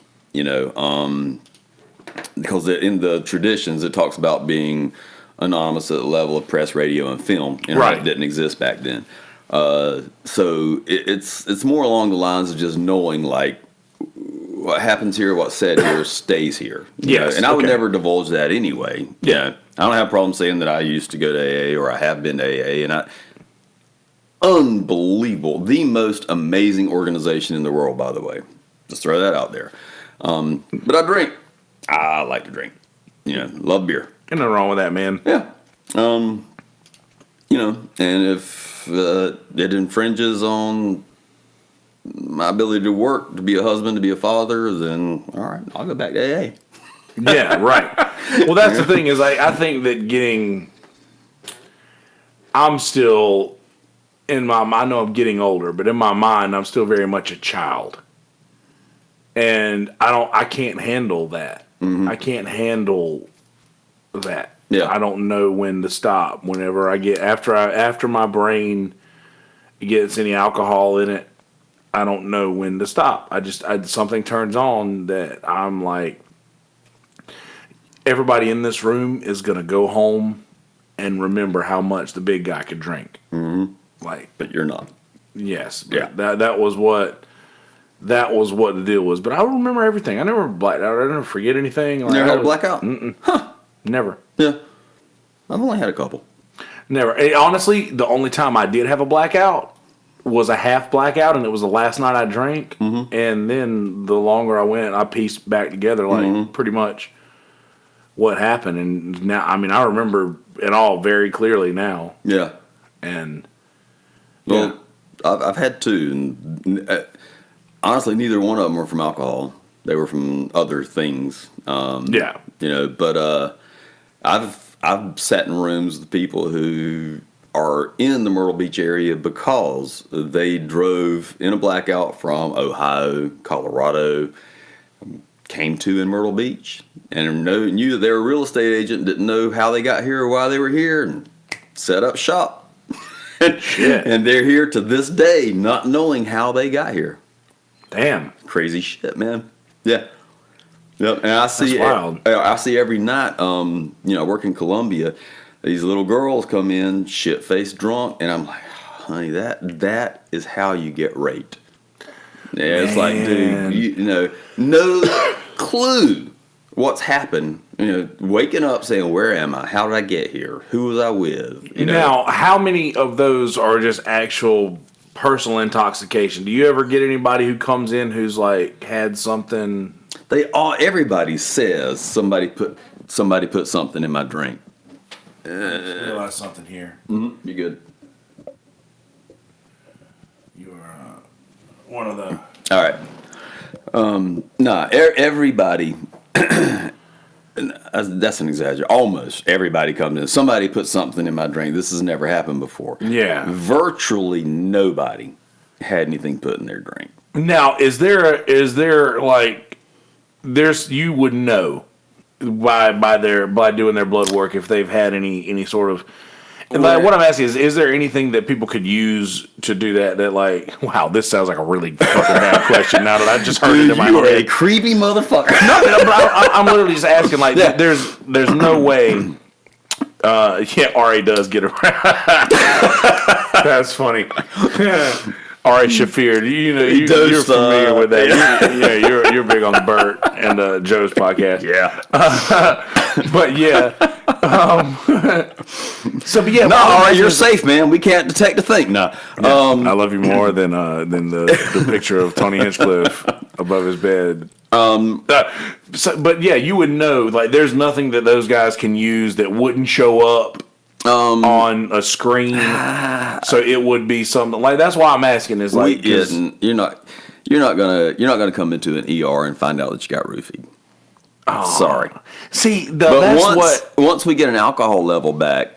S3: Because in the traditions it talks about being anonymous at the level of press, radio, and film.
S2: Right.
S3: It didn't exist back then. So it's more along the lines of just knowing like what happens here, what's said here stays here.
S2: Yes.
S3: And I would never divulge that anyway.
S2: Yeah.
S3: I don't have a problem saying that I used to go to AA or I have been to AA, and unbelievable, the most amazing organization in the world, by the way. Just throw that out there. But I drink. I like to drink. Love beer.
S2: Ain't nothing wrong with that, man.
S3: Yeah. And if it infringes on my ability to work, to be a husband, to be a father, then all right, I'll go back to AA.
S2: Yeah, right. Well, that's the thing is I think that I'm still I know I'm getting older, but in my mind, I'm still very much a child. And I can't handle that. Mm-hmm. I can't handle that.
S3: Yeah.
S2: I don't know when to stop. Whenever I get, after my brain gets any alcohol in it, I don't know when to stop. Something turns on that I'm like, everybody in this room is going to go home and remember how much the big guy could drink.
S3: Mm-hmm.
S2: But
S3: you're not.
S2: Yes.
S3: Yeah.
S2: That was what the deal was. But I remember everything. I never blacked out. I never forget anything.
S3: Like, never had a blackout?
S2: Mm-mm. Huh. Never.
S3: Yeah. I've only had a couple.
S2: Never. And honestly, the only time I did have a blackout was a half blackout, and it was the last night I drank. Mm-hmm. And then the longer I went, I pieced back together pretty much what happened. And now, I remember it all very clearly now.
S3: Yeah.
S2: And
S3: well, I've had two. And, honestly, neither one of them were from alcohol. They were from other things. But I've sat in rooms with people who are in the Myrtle Beach area because they drove in a blackout from Ohio, Colorado, came to in Myrtle Beach, and knew that they were a real estate agent, didn't know how they got here or why they were here, and set up shop. And they're here to this day, not knowing how they got here.
S2: Damn.
S3: Crazy shit, man. Yeah. Yep. And I see,
S2: that's wild.
S3: I see every night, I work in Columbia, these little girls come in shit-faced drunk, and I'm like, honey, that is how you get raped. Yeah, it's like, dude, no clue what's happened. Waking up saying, where am I? How did I get here? Who was I with?
S2: Now, how many of those are just actual personal intoxication? Do you ever get anybody who comes in who's like had something?
S3: Everybody says somebody put something in my drink.
S2: I realize something here.
S3: Mm-hmm. You good?
S2: You are one of the.
S3: All right. Everybody. That's an exaggeration. Almost everybody comes in. Somebody put something in my drink. This has never happened before.
S2: Yeah.
S3: Virtually nobody had anything put in their drink.
S2: Now, is there like you would know by doing their blood work if they've had any sort of. What I'm asking is there anything that people could use to do that like, wow, this sounds like a really fucking bad question now that I just heard it in my head.
S3: You are a creepy motherfucker.
S2: No, but I'm literally just asking, like, there's no way. Ari does get around. That's funny. Ari Shafir, you're familiar with that. You're big on the Bert and Joe's podcast.
S3: Yeah.
S2: But yeah.
S3: Ari, you're safe, man. We can't detect a thing. No.
S2: I love you more than the picture of Tony Hinchcliffe above his bed. But yeah, you would know. Like, there's nothing that those guys can use that wouldn't show up on a screen. So it would be something like. That's why I'm asking. Is like,
S3: you're not gonna come into an ER and find out that you got roofied. Oh. Sorry.
S2: See,
S3: once we get an alcohol level back,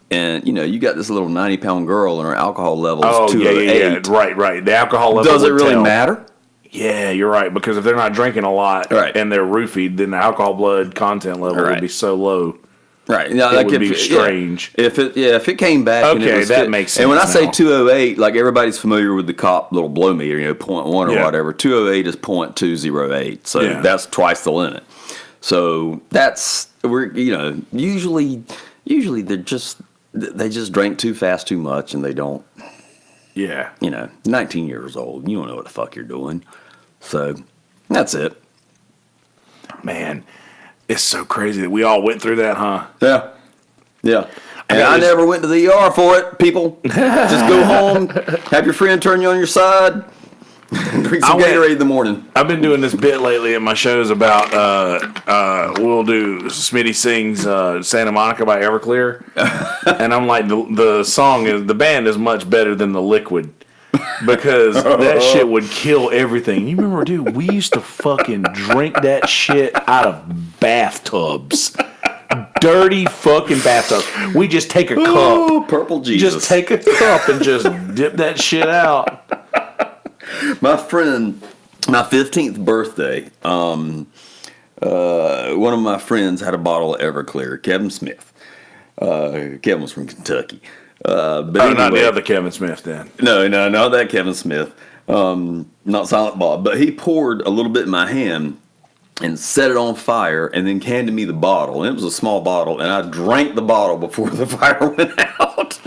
S3: and you got this little 90-pound girl and her alcohol level is 208.
S2: Right. The alcohol level.
S3: Does it really matter?
S2: Yeah, you're right. Because if they're not drinking a lot and they're roofied, then the alcohol blood content level would be so low.
S3: Right. Yeah,
S2: it would be strange.
S3: Yeah, if it came back.
S2: Okay,
S3: and it was
S2: that makes sense.
S3: And when I say
S2: now.
S3: 208, like everybody's familiar with the cop little blow meter, 0.1 or whatever. 208 is 0.208, so that's twice the limit. So usually they just drank too fast, too much, and they don't.
S2: Yeah.
S3: 19 years old, you don't know what the fuck you're doing. So that's it.
S2: Man, it's so crazy that we all went through that, huh?
S3: Yeah. And I never went to the ER for it, people. Just go home, have your friend turn you on your side, drink some Gatorade in the morning.
S2: I've been doing this bit lately at my shows about, we'll do Smitty sings Santa Monica by Everclear. And I'm like, the band is much better than the Liquid. Because that shit would kill everything. You remember, dude, we used to fucking drink that shit out of bathtubs. Dirty fucking bathtubs. We just take a cup.
S3: Oh, purple Jesus.
S2: Just take a cup and just dip that shit out.
S3: My friend, my 15th birthday, one of my friends had a bottle of Everclear, Kevin Smith. Kevin was from Kentucky. But anyway,
S2: not the other Kevin Smith then.
S3: No, not that Kevin Smith. Not Silent Bob. But he poured a little bit in my hand and set it on fire and then handed me the bottle. And it was a small bottle, and I drank the bottle before the fire went out.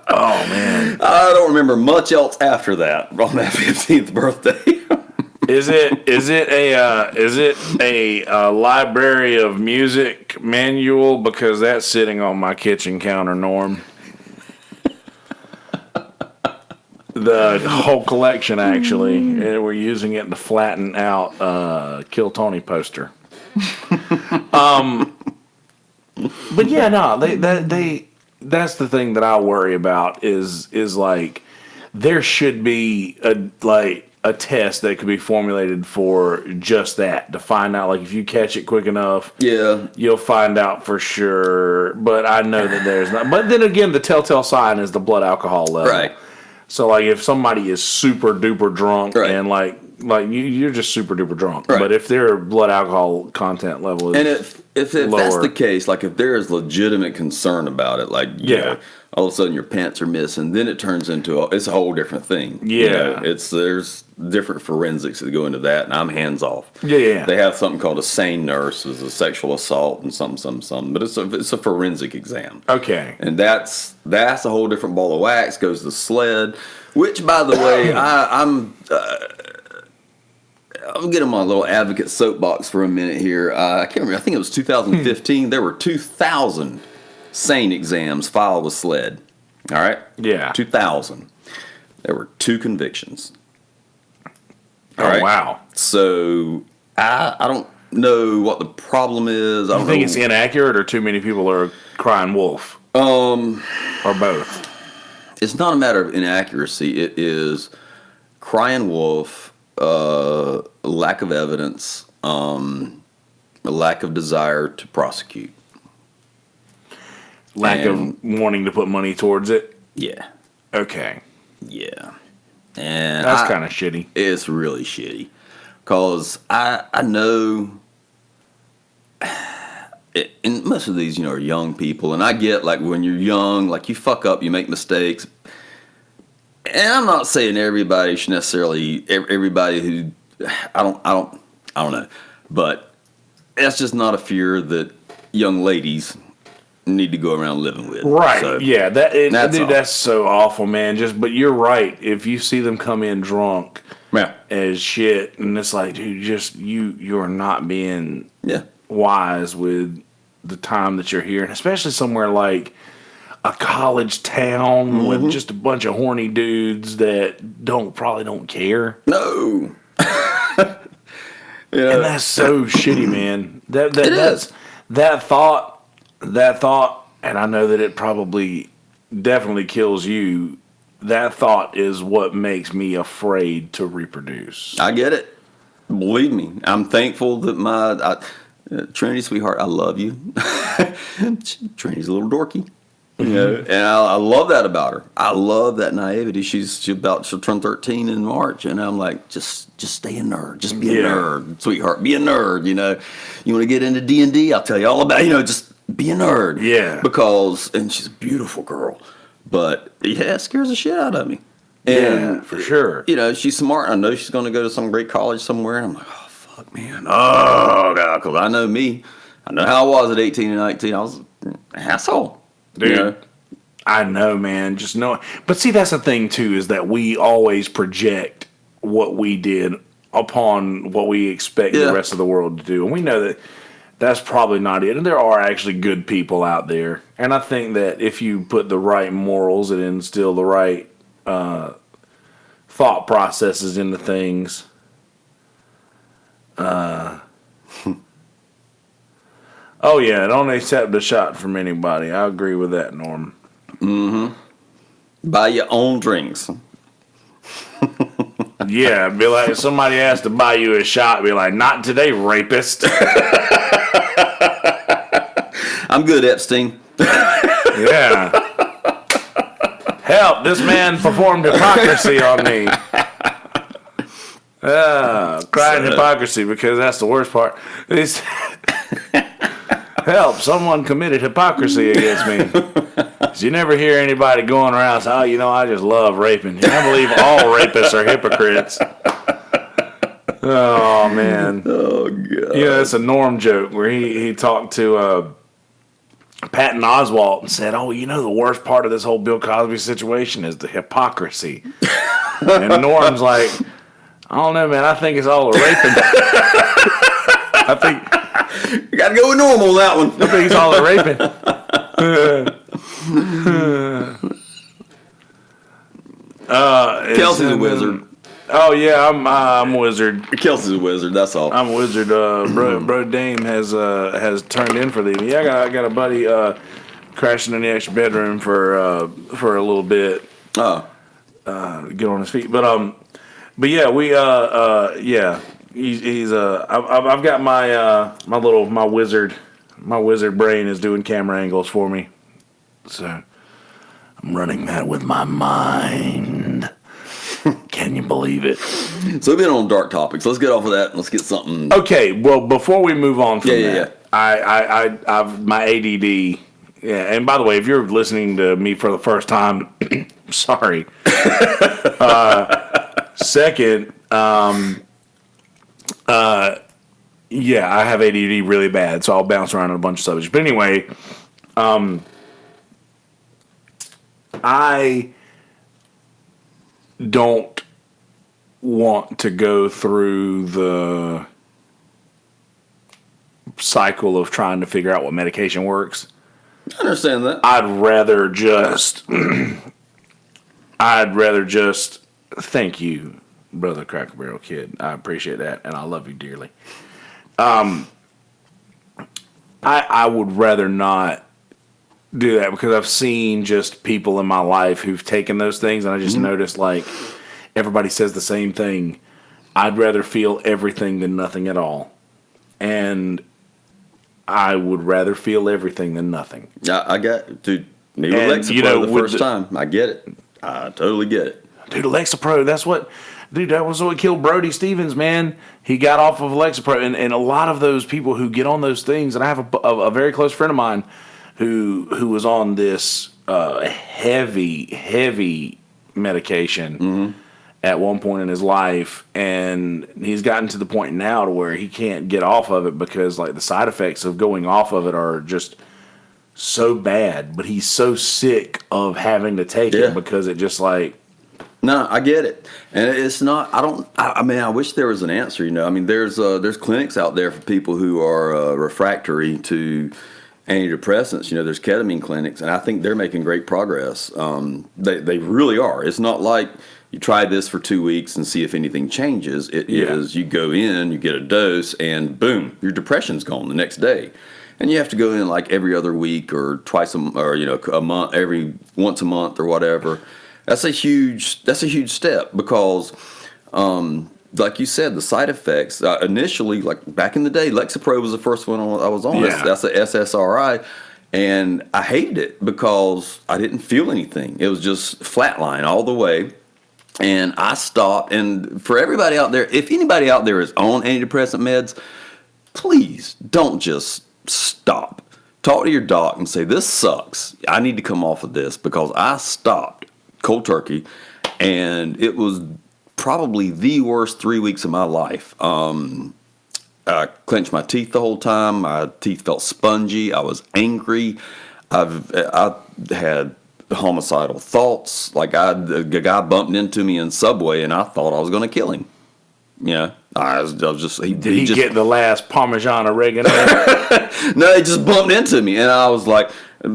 S2: Oh, man.
S3: I don't remember much else after that on that 15th birthday.
S2: Is it a library of music manual? Because that's sitting on my kitchen counter, Norm. The whole collection, actually. And we're using it to flatten out Kill Tony poster. But yeah, no, they that's the thing that I worry about is like there should be a test that could be formulated for just that, to find out, like, if you catch it quick enough, you'll find out for sure. But I know that there's not. But then again, the telltale sign is the blood alcohol level. Right. So, like, if somebody is super duper drunk and like you're just super duper drunk, but if their blood alcohol content level is
S3: and if
S2: lower,
S3: that's the case, like if there is legitimate concern about it, like you know, all of a sudden your pants are missing, then it turns into it's a whole different thing. There's different forensics that go into that, and I'm hands off. They have something called a sane nurse, is a sexual assault and something, but it's a forensic exam. Okay, and that's a whole different ball of wax. Goes the sled, which, by the way, I'm getting my little advocate soapbox for a minute here. I can't remember. I think it was 2015. There were 2,000 sane exams filed with SLED. All right? Yeah. 2,000. There were 2 convictions. All right? Wow. So I don't know what the problem is. I don't
S2: think it's inaccurate, or too many people are crying wolf? Or both?
S3: It's not a matter of inaccuracy. It is crying wolf, lack of evidence, a lack of desire to prosecute.
S2: Lack of wanting to put money towards it?
S3: Yeah.
S2: Okay.
S3: Yeah. And
S2: that's kind of shitty.
S3: It's really shitty. Because I know, and most of these, are young people. And I get, like, when you're young, like, you fuck up, you make mistakes. And I'm not saying everybody should necessarily, everybody who, I don't know. But that's just not a fear that young ladies need to go around living with.
S2: Right. So, yeah. That's so awful, man. But you're right. If you see them come in drunk as shit, and it's like, dude, you're not being wise with the time that you're here. And especially somewhere like a college town with just a bunch of horny dudes that probably don't care.
S3: No.
S2: And that's so shitty, man. That thought, and I know that it probably definitely kills you. That thought is what makes me afraid to reproduce.
S3: I get it. Believe me, I'm thankful that Trinity, sweetheart, I love you. Trinity's a little dorky. You know, and I love that about her. I love that naivety. She'll turn 13 in March, and I'm like, just stay a nerd. Just be a nerd, sweetheart. Be a nerd. You know, you want to get into D&D? I'll tell you all about it. You know, just be a nerd.
S2: Yeah.
S3: And she's a beautiful girl, but it scares the shit out of me. And
S2: for sure.
S3: You know, she's smart. I know she's going to go to some great college somewhere, and I'm like, oh fuck, man. Oh god, because I know me. I know how I was at 18 and 19. I was an asshole.
S2: Dude,
S3: you know?
S2: I know, man. Just know. But see, that's the thing, too, is that we always project what we did upon what we expect the rest of the world to do. And we know that that's probably not it. And there are actually good people out there. And I think that if you put the right morals and instill the right thought processes into things, oh, yeah, don't accept a shot from anybody. I agree with that, Norm.
S3: Mm-hmm. Buy your own drinks.
S2: Yeah, be like, if somebody asks to buy you a shot, be like, not today, rapist.
S3: I'm good, Epstein.
S2: Yeah. Help, this man performed hypocrisy on me. Crying hypocrisy, because that's the worst part. Help, someone committed hypocrisy against me. You never hear anybody going around saying, oh, you know, I just love raping. I believe all rapists are hypocrites. Oh, man.
S3: Oh, God.
S2: Yeah, it's a Norm joke where he talked to Patton Oswalt and said, oh, you know, the worst part of this whole Bill Cosby situation is the hypocrisy. And Norm's like, I don't know, man. I think it's all the raping. I think...
S3: You got to go with normal on that one.
S2: I think it's all the raping.
S3: Kelsey's a wizard.
S2: Oh yeah, I'm a wizard.
S3: Kelsey's a wizard. That's all.
S2: I'm a wizard. Bro Dame has turned in for the. Yeah, I got a buddy crashing in the extra bedroom for a little bit.
S3: Oh,
S2: get on his feet. But yeah, we yeah. He's I've got my my wizard brain is doing camera angles for me, so I'm running that with my mind. Can you believe it?
S3: So we've been on dark topics. Let's get off of that and let's get something.
S2: Okay, well before we move on from
S3: that,
S2: I've my ADD. Yeah, and by the way, if you're listening to me for the first time, sorry. Second. Yeah, I have ADD really bad, so I'll bounce around on a bunch of subjects. But anyway, I don't want to go through the cycle of trying to figure out what medication works.
S3: I understand that.
S2: I'd rather just thank you, Brother Cracker Barrel Kid. I appreciate that, and I love you dearly. I would rather not do that because I've seen just people in my life who've taken those things, and I just noticed, like, everybody says the same thing. I'd rather feel everything than nothing at all. And I would rather feel everything than nothing.
S3: I got, dude, me with Lexapro the first time. I get it. I totally get it.
S2: Dude, Lexapro, that was what killed Brody Stevens, man. He got off of Lexapro, and a lot of those people who get on those things, and I have a very close friend of mine who was on this heavy medication at one point in his life, and he's gotten to the point now to where he can't get off of it because, like, the side effects of going off of it are just so bad, but he's so sick of having to take it because it just, like...
S3: No, I get it, and it's not. I mean, I wish there was an answer. You know, I mean, there's clinics out there for people who are refractory to antidepressants. You know, there's ketamine clinics, and I think they're making great progress. They really are. It's not like you try this for 2 weeks and see if anything changes. It is you go in, you get a dose, and boom, your depression's gone the next day. And you have to go in like every other week or twice a month, once a month or whatever. That's a huge step because, like you said, the side effects initially, like back in the day, Lexapro was the first one I was on.
S2: Yeah.
S3: That's a SSRI, And I hated it because I didn't feel anything. It was just flatline all the way. And I stopped. And for everybody out there, if anybody out there is on antidepressant meds, please don't just stop. Talk to your doc and say, this sucks. I need to come off of this, because I stopped cold turkey. And it was probably the worst 3 weeks of my life. I clenched my teeth the whole time. My teeth felt spongy. I was angry. I had homicidal thoughts. Like, a guy bumped into me in Subway, and I thought I was going to kill him. Yeah, I was just.
S2: Did he just get the last Parmesan oregano?
S3: No, he just bumped into me, and I was like,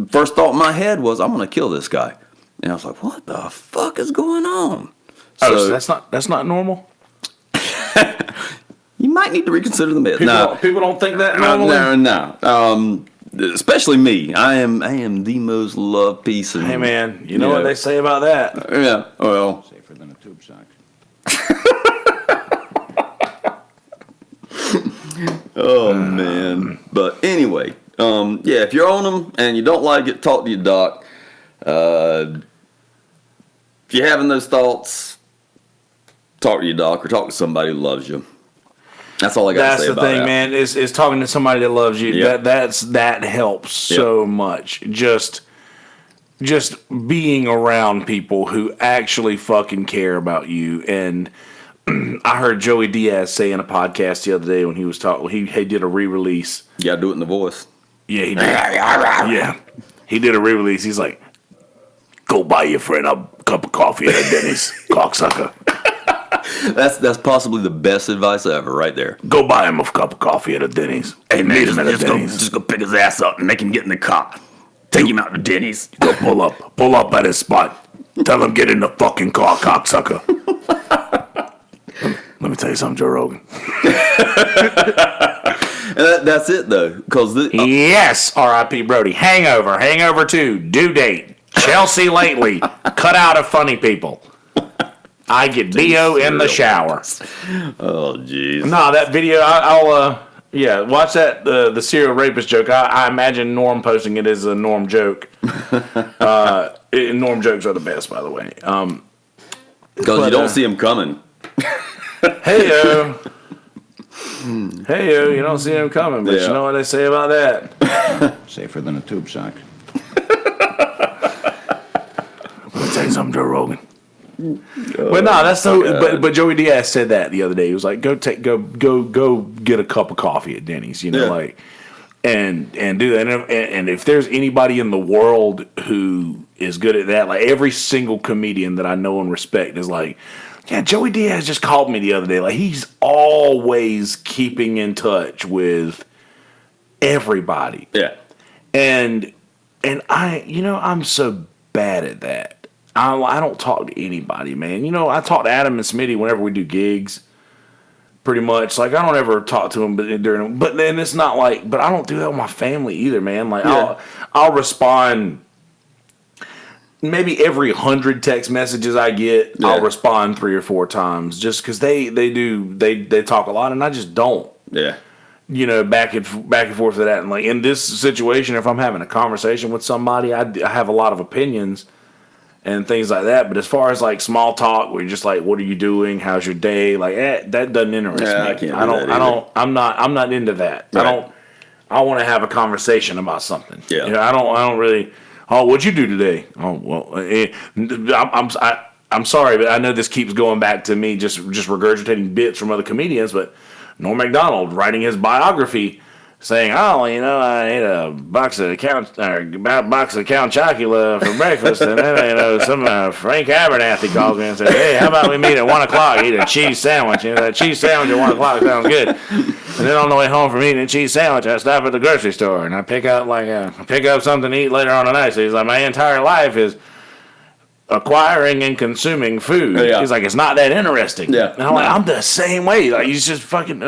S3: first thought in my head was, I'm going to kill this guy. And I was like, what the fuck is going on?
S2: So that's not normal.
S3: You might need to reconsider the meds.
S2: People don't think that normally?
S3: No. Especially me. I am the most loved piece of.
S2: Hey man, you know what they say about that?
S3: Yeah. Well.
S4: Safer than a tube sock.
S3: Oh man. But anyway, yeah. If you're on them and you don't like it, talk to your doc. If you're having those thoughts, talk to your doc or talk to somebody who loves you. That's all I got to say about that.
S2: That's the thing, man, is talking to somebody that loves you.
S3: Yep.
S2: That helps so much. Just being around people who actually fucking care about you. And I heard Joey Diaz say in a podcast the other day when he was talking, he did a re-release.
S3: You got to do it in the voice.
S2: Yeah, he did. Yeah. He did a re-release. He's like, go buy your friend a cup of coffee at a Denny's, cocksucker.
S3: That's possibly the best advice ever, right there.
S2: Go buy him a cup of coffee at a Denny's.
S3: Hey man, just go pick his ass up and make him get in the car. Take him out to Denny's.
S2: Go pull up at his spot. Tell him get in the fucking car, cocksucker. Let me tell you something, Joe Rogan.
S3: And that's it though, because
S2: yes, R.I.P. Brody. Hangover 2, due date. Chelsea lately. Cut out of funny people. I get B.O. in the shower.
S3: Oh, jeez.
S2: No, that video, I'll watch that, the serial rapist joke. I imagine Norm posting it as a Norm joke. Norm jokes are the best, by the way.
S3: Because you don't see him coming.
S2: Hey-o. Hey-o, you don't see him coming, but you know what they say about that?
S4: Safer than a tube sock.
S2: Let me tell you something, Joe Rogan. But no, that's so. But Joey Diaz said that the other day. He was like, go get a cup of coffee at Denny's, like, and do that. And if there's anybody in the world who is good at that, like every single comedian that I know and respect is like, yeah, Joey Diaz just called me the other day. Like he's always keeping in touch with everybody.
S3: Yeah,
S2: and I'm so bad at that. I don't talk to anybody, man. I talk to Adam and Smitty whenever we do gigs, pretty much. Like, I don't ever talk to them but then it's not like, but I don't do that with my family either, man. Like, I'll respond maybe every 100 text messages I get, I'll respond 3 or 4 times just because they talk a lot and I just don't.
S3: Yeah.
S2: Back and forth to that. And like in this situation, if I'm having a conversation with somebody, I have a lot of opinions and things like that. But as far as like small talk, where you're just like, "What are you doing? How's your day?" Like that doesn't interest me. I'm not into that.
S3: Right.
S2: I want to have a conversation about something.
S3: Yeah.
S2: I don't really. Oh, what'd you do today? Oh, well, I'm sorry, but I know this keeps going back to me just regurgitating bits from other comedians. But Norm Macdonald writing his biography, saying, "Oh, I ate a box of Count Chocula for breakfast," and then some Frank Abernathy calls me and says, "Hey, how about we meet at 1 o'clock? Eat a cheese sandwich? That cheese sandwich at 1 o'clock sounds good." And then on the way home from eating a cheese sandwich, I stop at the grocery store and I pick up something to eat later on tonight. So he's like, my entire life is acquiring and consuming food.
S3: Yeah.
S2: He's like, it's not that interesting.
S3: Yeah.
S2: And I'm like, I'm the same way. Like, he's just fucking.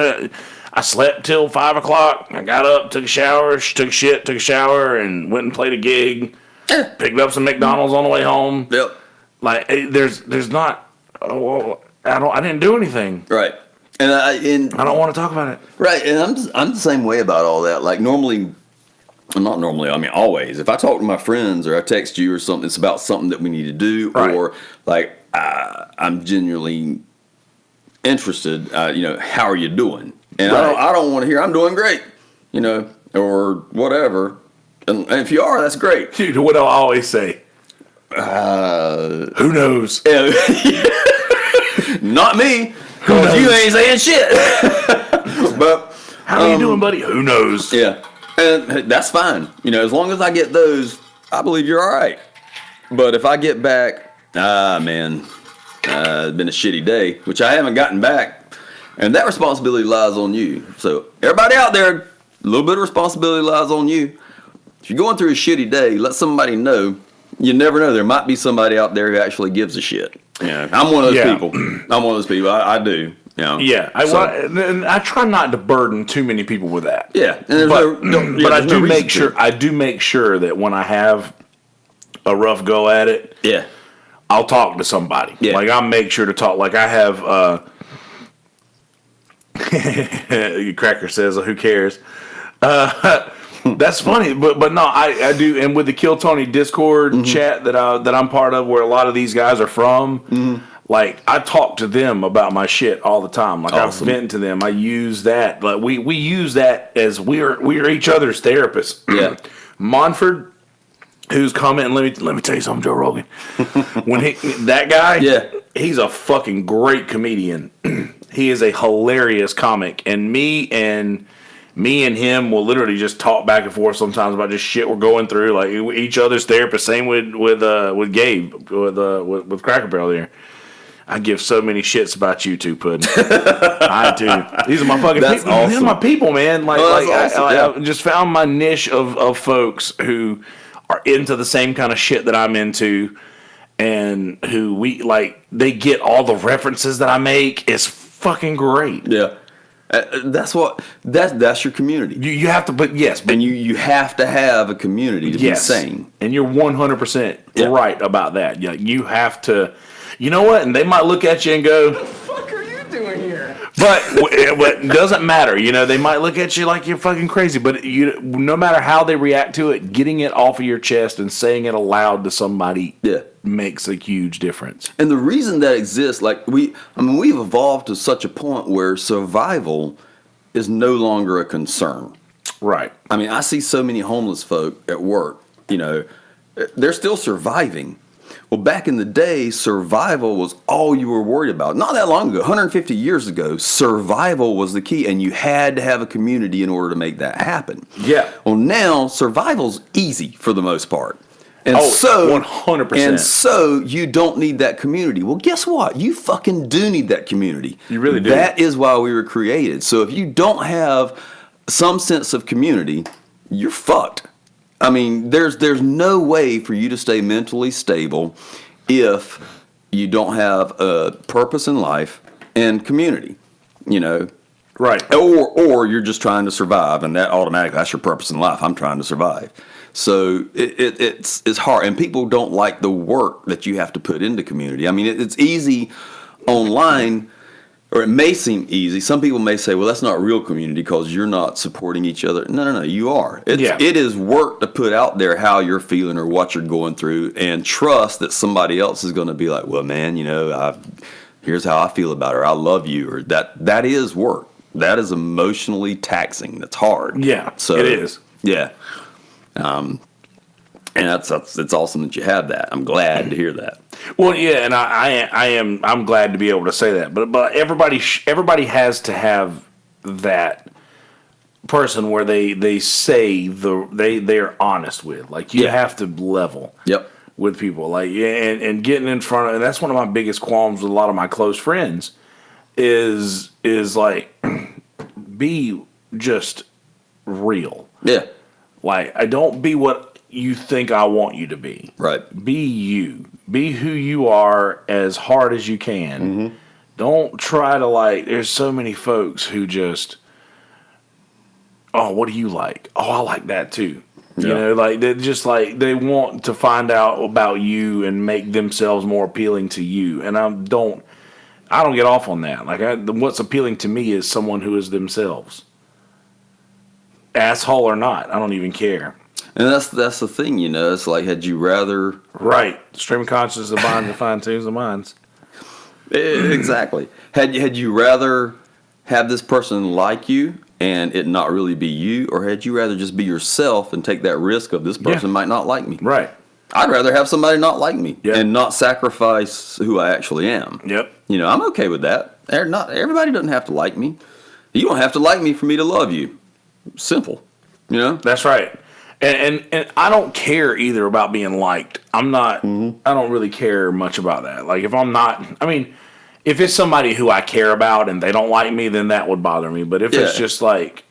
S2: I slept till 5 o'clock. I got up, took a shower, took a shower, and went and played a gig. Picked up some McDonald's on the way home.
S3: Yep.
S2: Like, there's not. I didn't do anything.
S3: Right. And
S2: I don't want to talk about it.
S3: Right, and I'm the same way about all that. Like normally, Not normally. I mean, always. If I talk to my friends or I text you or something, it's about something that we need to do,
S2: Right.
S3: or like I'm genuinely interested. How are you doing? And
S2: Right.
S3: I don't want to hear I'm doing great, or whatever. And if you are, that's great.
S2: Dude, what do I always say? Who knows?
S3: Not me, because you ain't saying shit. But
S2: How are you doing, buddy? Who knows?
S3: yeah, and that's fine. As long as I get those, I believe you're all right. But if I get back, man, it's been a shitty day, which I haven't gotten back, and that responsibility lies on you. So everybody out there, a little bit of responsibility lies on you. If you're going through a shitty day, let somebody know. You never know. There might be somebody out there who actually gives a shit. I'm one of those people. I'm one of those people. I do.
S2: Yeah, and I try not to burden too many people with that.
S3: Yeah,
S2: but I do make sure. I do make sure that when I have a rough go at it,
S3: yeah,
S2: I'll talk to somebody.
S3: Yeah.
S2: Like I'll make sure to talk. Like I have. Cracker says, "Who cares?" That's funny, but no, I do. And with the Kill Tony Discord chat that I'm part of, where a lot of these guys are from, like I talk to them about my shit all the time. Like
S3: Awesome.
S2: I vent to them. I use that. Like we use that as we're each other's therapists.
S3: Yeah.
S2: Monford, who's commenting, let me tell you something, Joe Rogan. That guy,
S3: Yeah.
S2: he's a fucking great comedian. He is a hilarious comic, and me and him will literally just talk back and forth sometimes about just shit we're going through, like each other's therapist. Same with Gabe, with Cracker Barrel there. I give so many shits about you two, Puddin'. I do. These are my fucking
S3: That's
S2: people.
S3: awesome.
S2: These are my people, man.
S3: That's awesome.
S2: I just found my niche of folks who are into the same kind of shit that I'm into, and who they get all the references that I make. It's fucking great.
S3: Yeah. That's your community.
S2: You have to, but
S3: You have to have a community to be sane.
S2: And you're 100%
S3: Yeah.
S2: right about that. Yeah, you have to. You know what? And they might look at you and go,
S5: What the fuck are you doing here?
S2: but it doesn't matter. They might look at you like you're fucking crazy. But no matter how they react to it, getting it off of your chest and saying it aloud to somebody makes a huge difference.
S3: And the reason that exists, we've evolved to such a point where survival is no longer a concern.
S2: Right.
S3: I mean, I see so many homeless folk at work, they're still surviving. Well, back in the day, survival was all you were worried about. Not that long ago, 150 years ago, survival was the key, and you had to have a community in order to make that happen.
S2: Yeah.
S3: Well, now, survival's easy for the most part. And
S2: 100%.
S3: And so you don't need that community. Well, guess what? You fucking do need that community.
S2: You really do.
S3: That is why we were created. So if you don't have some sense of community, you're fucked. I mean, there's no way for you to stay mentally stable if you don't have a purpose in life and community,
S2: Right.
S3: Or you're just trying to survive, and that automatically, that's your purpose in life. I'm trying to survive. So it's hard, and people don't like the work that you have to put into community. I mean, it's easy online, or it may seem easy. Some people may say, well, that's not real community because you're not supporting each other. No, you are. It is work to put out there how you're feeling or what you're going through, and trust that somebody else is going to be like, well, man, here's how I feel about her. I love you. Or that is work. That is emotionally taxing. That's hard.
S2: Yeah,
S3: so
S2: it is.
S3: Yeah. And it's awesome that you have that. I'm glad to hear that.
S2: Well, yeah, and I'm glad to be able to say that. But everybody has to have that person where they say they're honest with. Like you have to level.
S3: Yep.
S2: With people, and getting in front of, and that's one of my biggest qualms with a lot of my close friends is like be just real.
S3: Yeah.
S2: Like I don't be what you think I want you to be.
S3: Right.
S2: Be you. Be who you are as hard as you can. Mm-hmm. Don't try to there's so many folks who just, oh, what do you like? Oh, I like that too.
S3: Yeah.
S2: They just they want to find out about you and make themselves more appealing to you. And I don't get off on that. What's appealing to me is someone who is themselves. Asshole or not, I don't even care.
S3: And that's the thing, It's like, had you rather...
S2: Right. Stream of consciousness, the bonds that fine tunes the minds.
S3: Exactly. Had you rather have this person like you and it not really be you, or had you rather just be yourself and take that risk of this person might not like me?
S2: Right.
S3: I'd rather have somebody not like me
S2: Yep.
S3: and not sacrifice who I actually am.
S2: Yep.
S3: I'm okay with that. Not everybody doesn't have to like me. You don't have to like me for me to love you. Simple.
S2: That's right. And I don't care either about being liked. I'm not, I don't really care much about that. Like if I'm not, if it's somebody who I care about and they don't like me, then that would bother me. But if it's just like,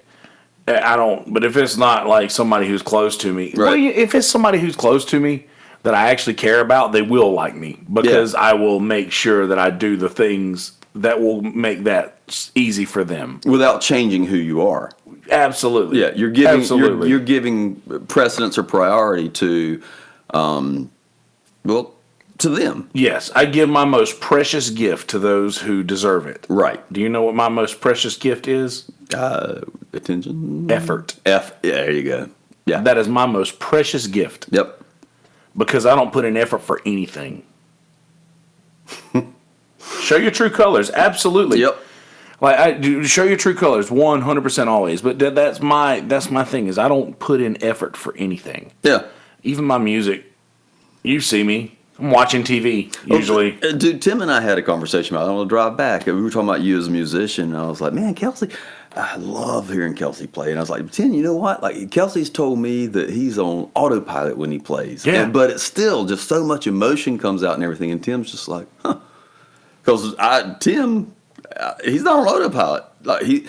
S2: but if it's not like somebody who's close to me, if it's somebody who's close to me that I actually care about, they will like me because I will make sure that I do the things that will make that easy for them.
S3: Without changing who you are.
S2: Absolutely.
S3: Yeah, you're giving precedence or priority to, to them.
S2: Yes, I give my most precious gift to those who deserve it.
S3: Right.
S2: Do you know what my most precious gift is?
S3: Attention.
S2: Effort.
S3: Yeah, there you go. Yeah.
S2: That is my most precious gift.
S3: Yep.
S2: Because I don't put in effort for anything. Show your true colors. Absolutely.
S3: Yep.
S2: Like I do, show your true colors 100% always. But that's my thing is I don't put in effort for anything.
S3: Yeah.
S2: Even my music. You see me. I'm watching TV usually.
S3: Dude, Tim and I had a conversation about it on the drive back. We were talking about you as a musician. And I was like, man, Kelsey, I love hearing Kelsey play. And I was like, Tim, you know what? Like Kelsey's told me that he's on autopilot when he plays.
S2: Yeah.
S3: But it's still just so much emotion comes out and everything. And Tim's just like, huh. Because Tim, he's not on autopilot. Like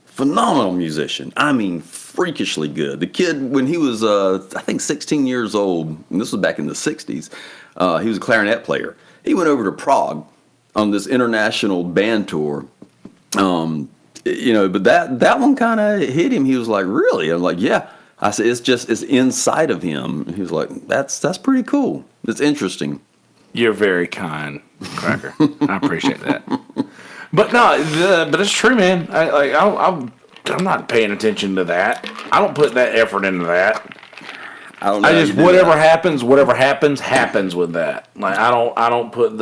S3: phenomenal musician. Freakishly good. The kid, when he was, I think 16 years old, and this was back in the 60s, he was a clarinet player. He went over to Prague on this international band tour. But that one kind of hit him. He was like, really? I'm like, yeah. I said, it's inside of him. And he was like, that's pretty cool. It's interesting.
S2: You're very kind, Cracker. I appreciate that. But no, but it's true, man. I'm not paying attention to that. I don't put that effort into that.
S3: I don't know.
S2: I just whatever happens with that. Like I don't put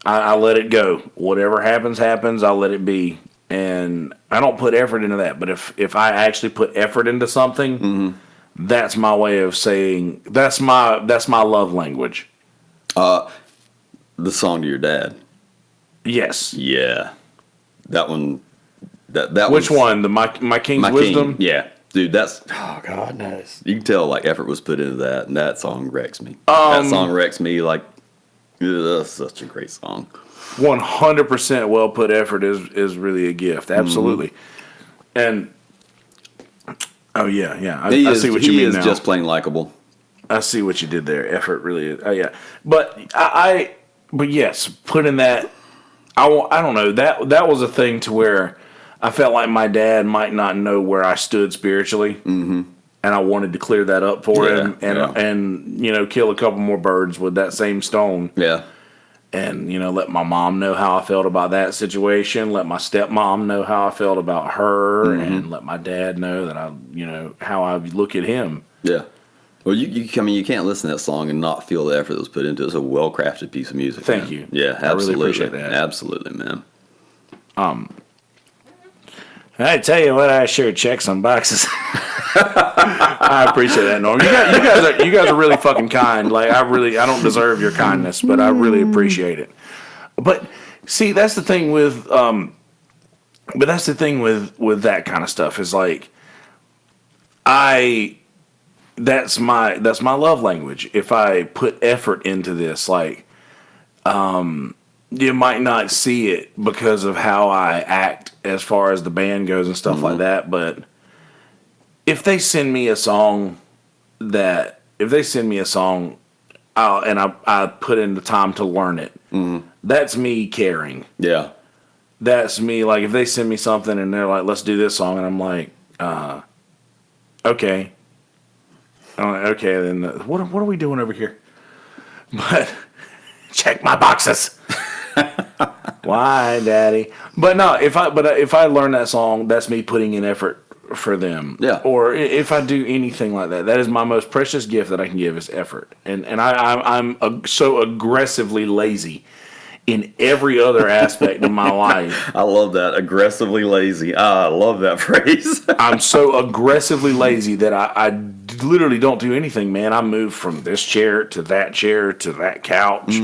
S2: I let it go. Whatever happens. I'll let it be, and I don't put effort into that. But if I actually put effort into something, that's my way of saying that's my love language.
S3: The song to your dad.
S2: Yes.
S3: Yeah. That one. That
S2: Which one? The My King's Wisdom?
S3: King. Yeah. Dude, oh God knows. You can tell like effort was put into that, and that song wrecks me. That song wrecks me like that's such a great song.
S2: 100% well put effort is really a gift. Absolutely. And oh yeah. I see what you mean now.
S3: He is just plain likable.
S2: I see what you did there. Effort really is. Oh yeah. But but yes, putting that I don't know. That was a thing to where I felt like my dad might not know where I stood spiritually, and I wanted to clear that up for him, and kill a couple more birds with that same stone. Yeah, and let my mom know how I felt about that situation. Let my stepmom know how I felt about her, and let my dad know that how I look at him. Yeah.
S3: Well, you can't listen to that song and not feel the effort that was put into it. It's a well-crafted piece of music.
S2: Thank you.
S3: Yeah, absolutely.
S2: I really appreciate that.
S3: Absolutely, man.
S2: I tell you what, I sure check some boxes. I appreciate that, Norm. You guys are really fucking kind. Like I don't deserve your kindness, but I really appreciate it. But see, that's the thing with with that kind of stuff is like that's my love language. If I put effort into this, like you might not see it because of how I act as far as the band goes and stuff like that. But if they send me a song and I put in the time to learn it, that's me caring. Yeah. That's me. Like if they send me something and they're like, let's do this song. And I'm like, okay. I'm like, okay, then what are we doing over here? But check my boxes. Why, Daddy? But no, if I learn that song, that's me putting in effort for them.
S3: Yeah.
S2: Or if I do anything like that, that is my most precious gift that I can give is effort. And I'm so aggressively lazy in every other aspect of my life.
S3: I love that. Aggressively lazy. I love that phrase.
S2: I'm so aggressively lazy that I literally don't do anything, man. I move from this chair to that couch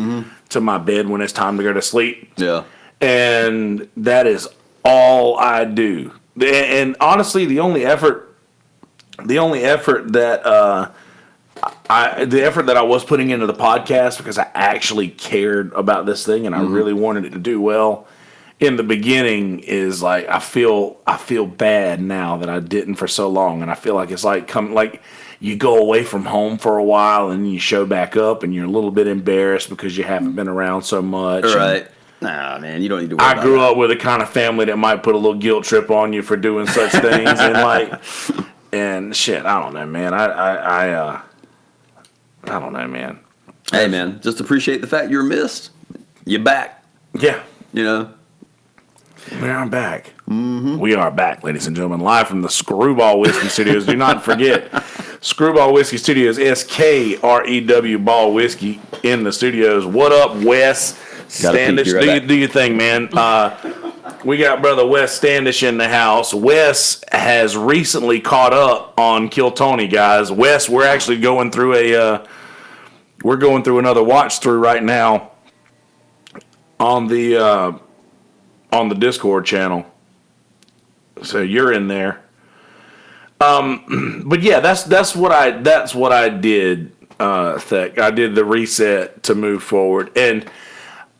S2: to my bed when it's time to go to sleep.
S3: Yeah.
S2: And that is all I do. And honestly, the effort that I was putting into the podcast, because I actually cared about this thing and I really wanted it to do well in the beginning, is like I feel bad now that I didn't for so long, and I feel like it's like you go away from home for a while and you show back up and you're a little bit embarrassed because you haven't been around so much.
S3: Right. Nah, man, you don't need to worry about
S2: I grew up with a kind of family that might put a little guilt trip on you for doing such things, and shit. I don't know, man. I don't know, man.
S3: Hey, man, just appreciate the fact you're missed. You're back.
S2: Yeah.
S3: You know?
S2: We are back. Mm-hmm. We are back, ladies and gentlemen, live from the Screwball Whiskey Studios. Do not forget, Screwball Whiskey Studios, SKREW Ball Whiskey in the studios. What up, Wes? Standish, do your thing, man. We got brother Wes Standish in the house. Wes has recently caught up on Kill Tony, guys. Wes, we're actually going through another watch through right now on the Discord channel. So you're in there. But yeah, that's what I did. I did the reset to move forward, and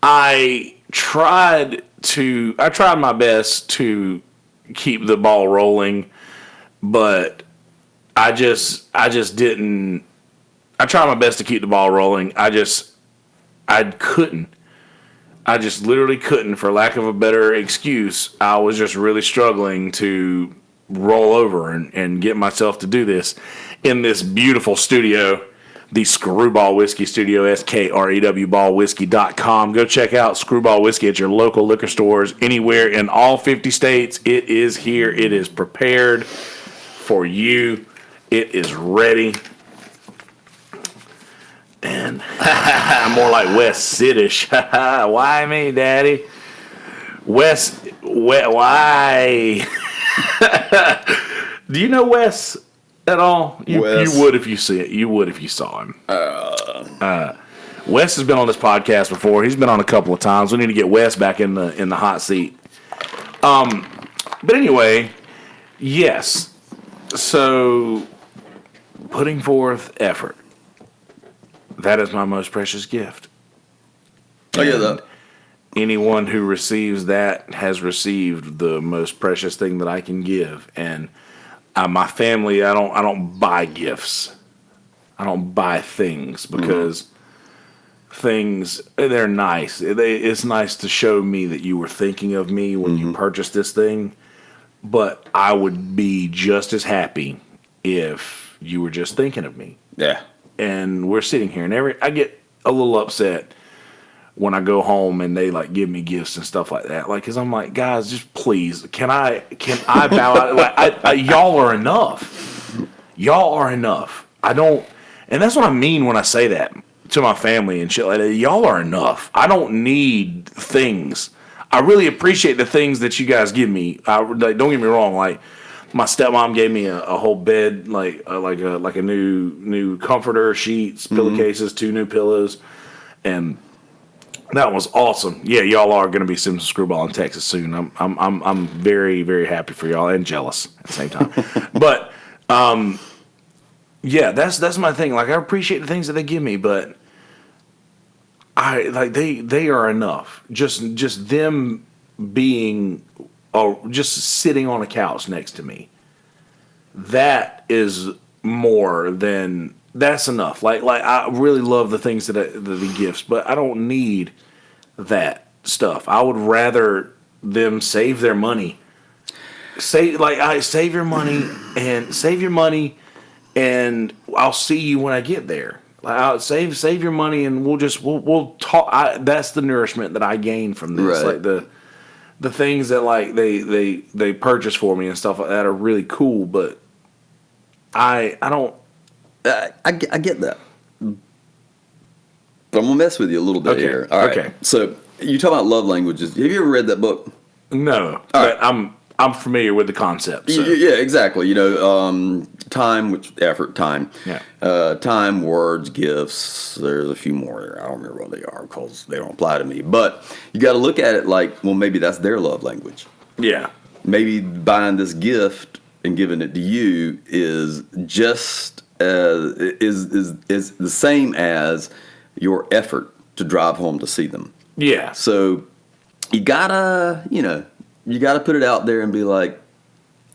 S2: I tried my best to keep the ball rolling, but I didn't. I tried my best to keep the ball rolling. I couldn't. I just literally couldn't, for lack of a better excuse. I was just really struggling to roll over and get myself to do this in this beautiful studio. The Screwball Whiskey Studio, SKREWBallWhiskey.com. Go check out Screwball Whiskey at your local liquor stores anywhere in all 50 states. It is here. It is prepared for you. It is ready. And I'm more like Wes Siddish. Why me, Daddy? Wes, why? Do you know Wes at all? You would if you see it. You would if you saw him. Wes has been on this podcast before. He's been on a couple of times. We need to get Wes back in the hot seat. But anyway, yes. So putting forth effort. That is my most precious gift.
S3: I get that.
S2: Anyone who receives that has received the most precious thing that I can give. And my family, I don't buy gifts. I don't buy things because things, they're nice. It's nice to show me that you were thinking of me when you purchased this thing. But I would be just as happy if you were just thinking of me.
S3: Yeah.
S2: And we're sitting here, and I get a little upset when I go home and they like give me gifts and stuff like that. Like, cause I'm like, guys, just please, can I bow out? Like, y'all are enough. Y'all are enough. And that's what I mean when I say that to my family and shit like that. Y'all are enough. I don't need things. I really appreciate the things that you guys give me. Don't get me wrong. Like, my stepmom gave me a whole bed, like a new comforter, sheets, pillowcases, 2 new pillows, and that was awesome. Yeah, y'all are going to be seeing some Screwball in Texas soon. I'm very, very happy for y'all and jealous at the same time. But yeah, that's my thing. Like, I appreciate the things that they give me, but they are enough. Just them being. Or just sitting on a couch next to me. That is more than that's enough. Like I really love the things the gifts, but I don't need that stuff. I would rather them save their money. Save your money and I'll see you when I get there. I'll save your money and we'll talk. That's the nourishment that I gain from this.
S3: Right.
S2: Like the things that like they purchase for me and stuff like that are really cool, but I don't.
S3: I get that. But I'm gonna mess with you a little bit here. All right.
S2: Okay.
S3: So you talk about love languages. Have you ever read that book?
S2: No, but I'm familiar with the concept. So.
S3: Yeah, exactly. You know, time, effort, time.
S2: Yeah.
S3: Time, words, gifts. There's a few more there. I don't remember what they are because they don't apply to me. But you got to look at it like, well, maybe that's their love language.
S2: Yeah.
S3: Maybe buying this gift and giving it to you is just is the same as your effort to drive home to see them.
S2: Yeah.
S3: So you gotta put it out there and be like,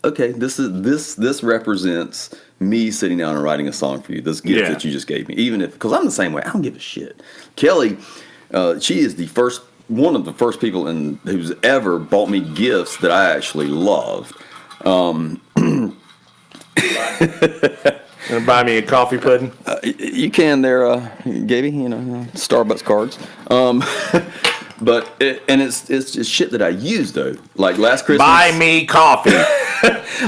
S3: okay, this represents me sitting down and writing a song for you. This gift that you just gave me, even if because I'm the same way. I don't give a shit. Kelly, she is one of the first people who's ever bought me gifts that I actually loved.
S2: Gonna buy me a coffee pudding?
S3: You can there, Gaby. You know, Starbucks cards. But it's shit that I use though. Like last Christmas,
S2: Buy me coffee.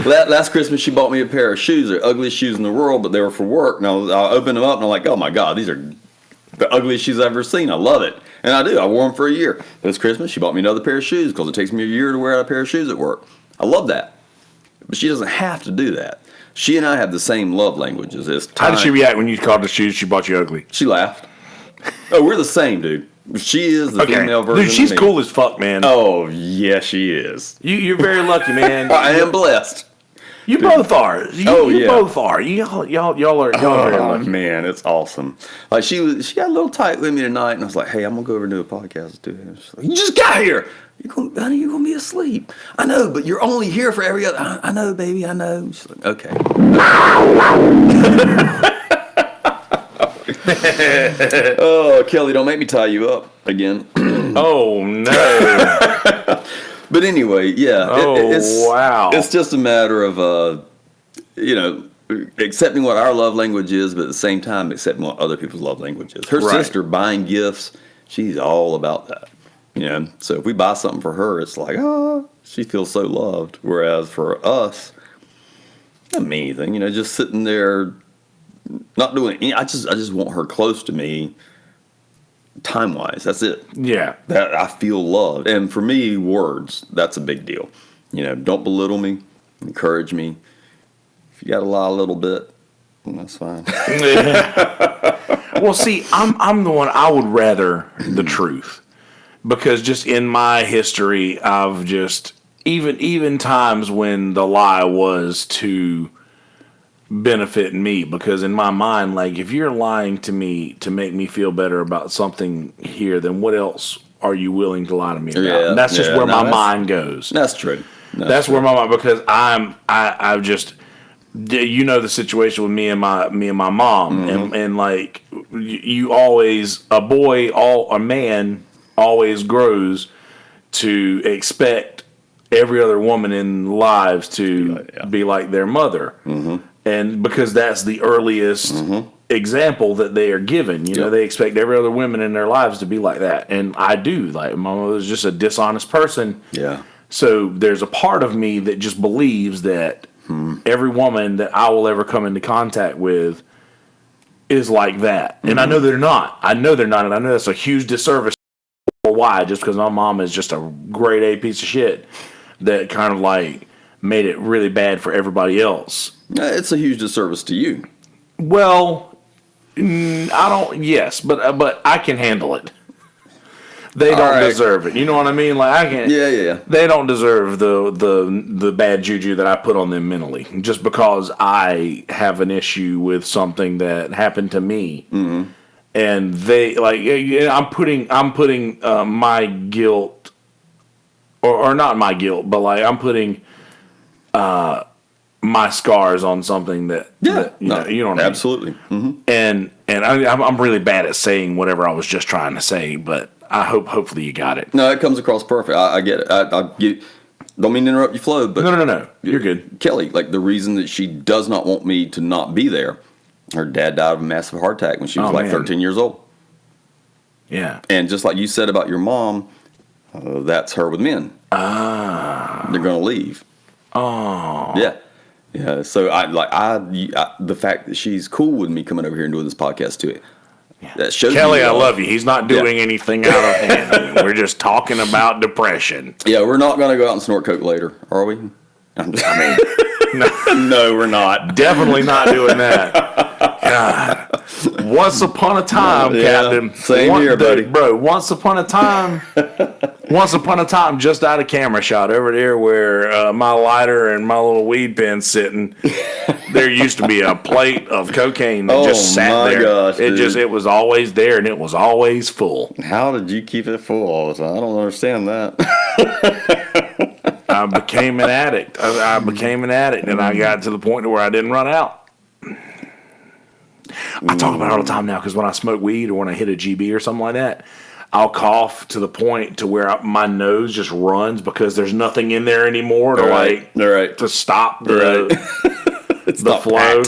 S3: last Christmas she bought me a pair of shoes. They're the ugliest shoes in the world, but they were for work. And I opened them up and I'm like, oh my god, these are the ugliest shoes I've ever seen. I love it, and I do. I wore them for a year. This Christmas she bought me another pair of shoes because it takes me a year to wear out a pair of shoes at work. I love that, but she doesn't have to do that. She and I have the same love languages. It's time.
S2: How did she react when you called the shoes she bought you ugly?
S3: She laughed. Oh, we're the same, dude. She is the female version.
S2: Dude, she's
S3: of me.
S2: cool as fuck, man.
S3: Oh, yeah, she is.
S2: You're very lucky, man.
S3: I am blessed.
S2: You both are. You both are. Y'all are very
S3: Oh
S2: lucky.
S3: man, it's awesome. Like she got a little tight with me tonight, and I was like, "Hey, I'm gonna go over and do a podcast too." She's like, "You just got here. You're gonna be asleep." I know, but you're only here for every other. I know, baby. I know. She's like, "Okay." Oh, Kelly, don't make me tie you up again.
S2: Oh no.
S3: But anyway, yeah.
S2: Wow.
S3: It's just a matter of accepting what our love language is, but at the same time accepting what other people's love language is. Her sister buying gifts, she's all about that. You know, so if we buy something for her, it's like, oh, she feels so loved. Whereas for us, not mean anything. You know, just sitting there, not doing anything. I just want her close to me. Time wise, that's it.
S2: Yeah.
S3: That I feel loved. And for me, words, that's a big deal. You know, don't belittle me, encourage me. If you got to lie a little bit, that's fine.
S2: Well, see, I'm the one I would rather the truth. Because just in my history, I've just even times when the lie was to benefit me, because in my mind, like, if you're lying to me to make me feel better about something here, then what else are you willing to lie to me about?
S3: Yeah,
S2: and that's just where my mind goes.
S3: That's true.
S2: That's where my mind, because I've just, you know, the situation with me and my mom, and like, you always, a man always grows to expect every other woman in lives to be like their mother. And because that's the earliest example that they are given, you know, they expect every other woman in their lives to be like that. And I do. Like, my mother's just a dishonest person.
S3: Yeah.
S2: So there's a part of me that just believes that every woman that I will ever come into contact with is like that. And I know they're not. And I know that's a huge disservice. Why? Just because my mom is just a grade A piece of shit that kind of like made it really bad for everybody else.
S3: It's a huge disservice to you.
S2: Well, I don't. Yes, but I can handle it. They don't deserve it. You know what I mean? Like, I can.
S3: Yeah.
S2: They don't deserve the bad juju that I put on them mentally, just because I have an issue with something that happened to me. And they like. I'm putting my guilt, or not my guilt, but like I'm putting my scars on something that you know what I mean?
S3: Absolutely.
S2: And I'm really bad at saying whatever I was just trying to say, but I hopefully you got it.
S3: No, it comes across perfect. I get it. Don't mean to interrupt your flow, but
S2: No. You're good.
S3: Kelly, like the reason that she does not want me to not be there, her dad died of a massive heart attack when she was 13 years old.
S2: Yeah.
S3: And just like you said about your mom, That's her with men. They're going to leave.
S2: Oh.
S3: Yeah. Yeah. So the fact that she's cool with me coming over here and doing this podcast too. That shows
S2: Kelly, I love you. He's not doing anything out of hand. I mean, we're just talking about depression.
S3: Yeah, we're not going to go out and snort coke later, are we? No, we're not.
S2: Definitely not doing that. God. Once upon a time, Captain.
S3: Same here, buddy.
S2: Bro, once upon a time, just out of camera shot over there where my lighter and my little weed pen sitting, there used to be a plate of cocaine that just sat there.
S3: Gosh,
S2: it was always there and it was always full.
S3: How did you keep it full all the time? I don't understand that.
S2: I became an addict. I became an addict, and I got to the point where I didn't run out. I talk about it all the time now because when I smoke weed or when I hit a GB or something like that, I'll cough to the point to where my nose just runs because there's nothing in there anymore to to stop the flow.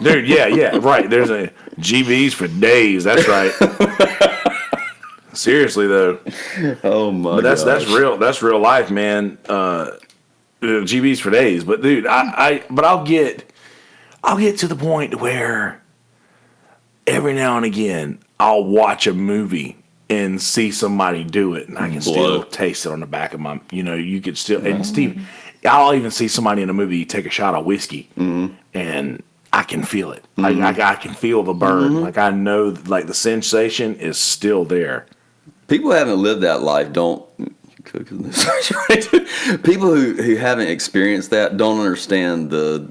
S2: Dude, yeah, right. There's a GBs for days. That's right. Seriously though.
S3: Oh my!
S2: But that's real. That's real life, man. GBs for days. But dude, I'll get to the point where every now and again I'll watch a movie and see somebody do it, and I can still taste it on the back of my. You could still. And Steve, I'll even see somebody in a movie take a shot of whiskey, and I can feel it. I can feel the burn. Like I know, like the sensation is still there.
S3: People who haven't lived that life don't. People who haven't experienced that don't understand the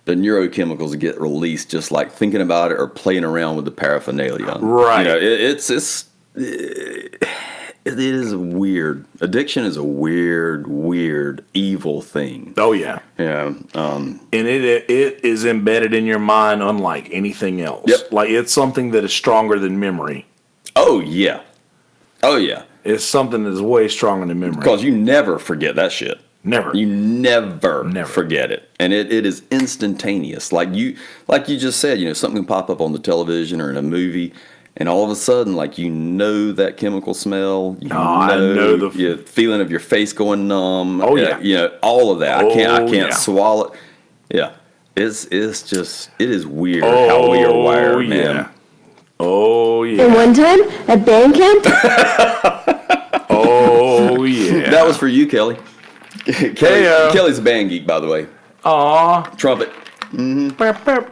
S3: neurochemicals that get released just like thinking about it or playing around with the paraphernalia.
S2: Right.
S3: It is weird. Addiction is a weird, evil thing.
S2: Oh yeah.
S3: Yeah.
S2: And it is embedded in your mind unlike anything else.
S3: Yep.
S2: Like it's something that is stronger than memory.
S3: Oh yeah.
S2: It's something that is way stronger than memory.
S3: Because you never forget that shit.
S2: Never.
S3: You never forget it. And it is instantaneous. Like you just said, something can pop up on the television or in a movie, and all of a sudden, that chemical smell.
S2: I know
S3: the feeling of your face going numb.
S2: Oh yeah.
S3: All of that. I can't swallow it. Yeah. It is weird how we are wired, man.
S2: Oh yeah.
S6: And one time at band camp.
S2: Oh yeah.
S3: That was for you, Kelly. Kelly's a band geek, by the way.
S2: Aw.
S3: Trumpet.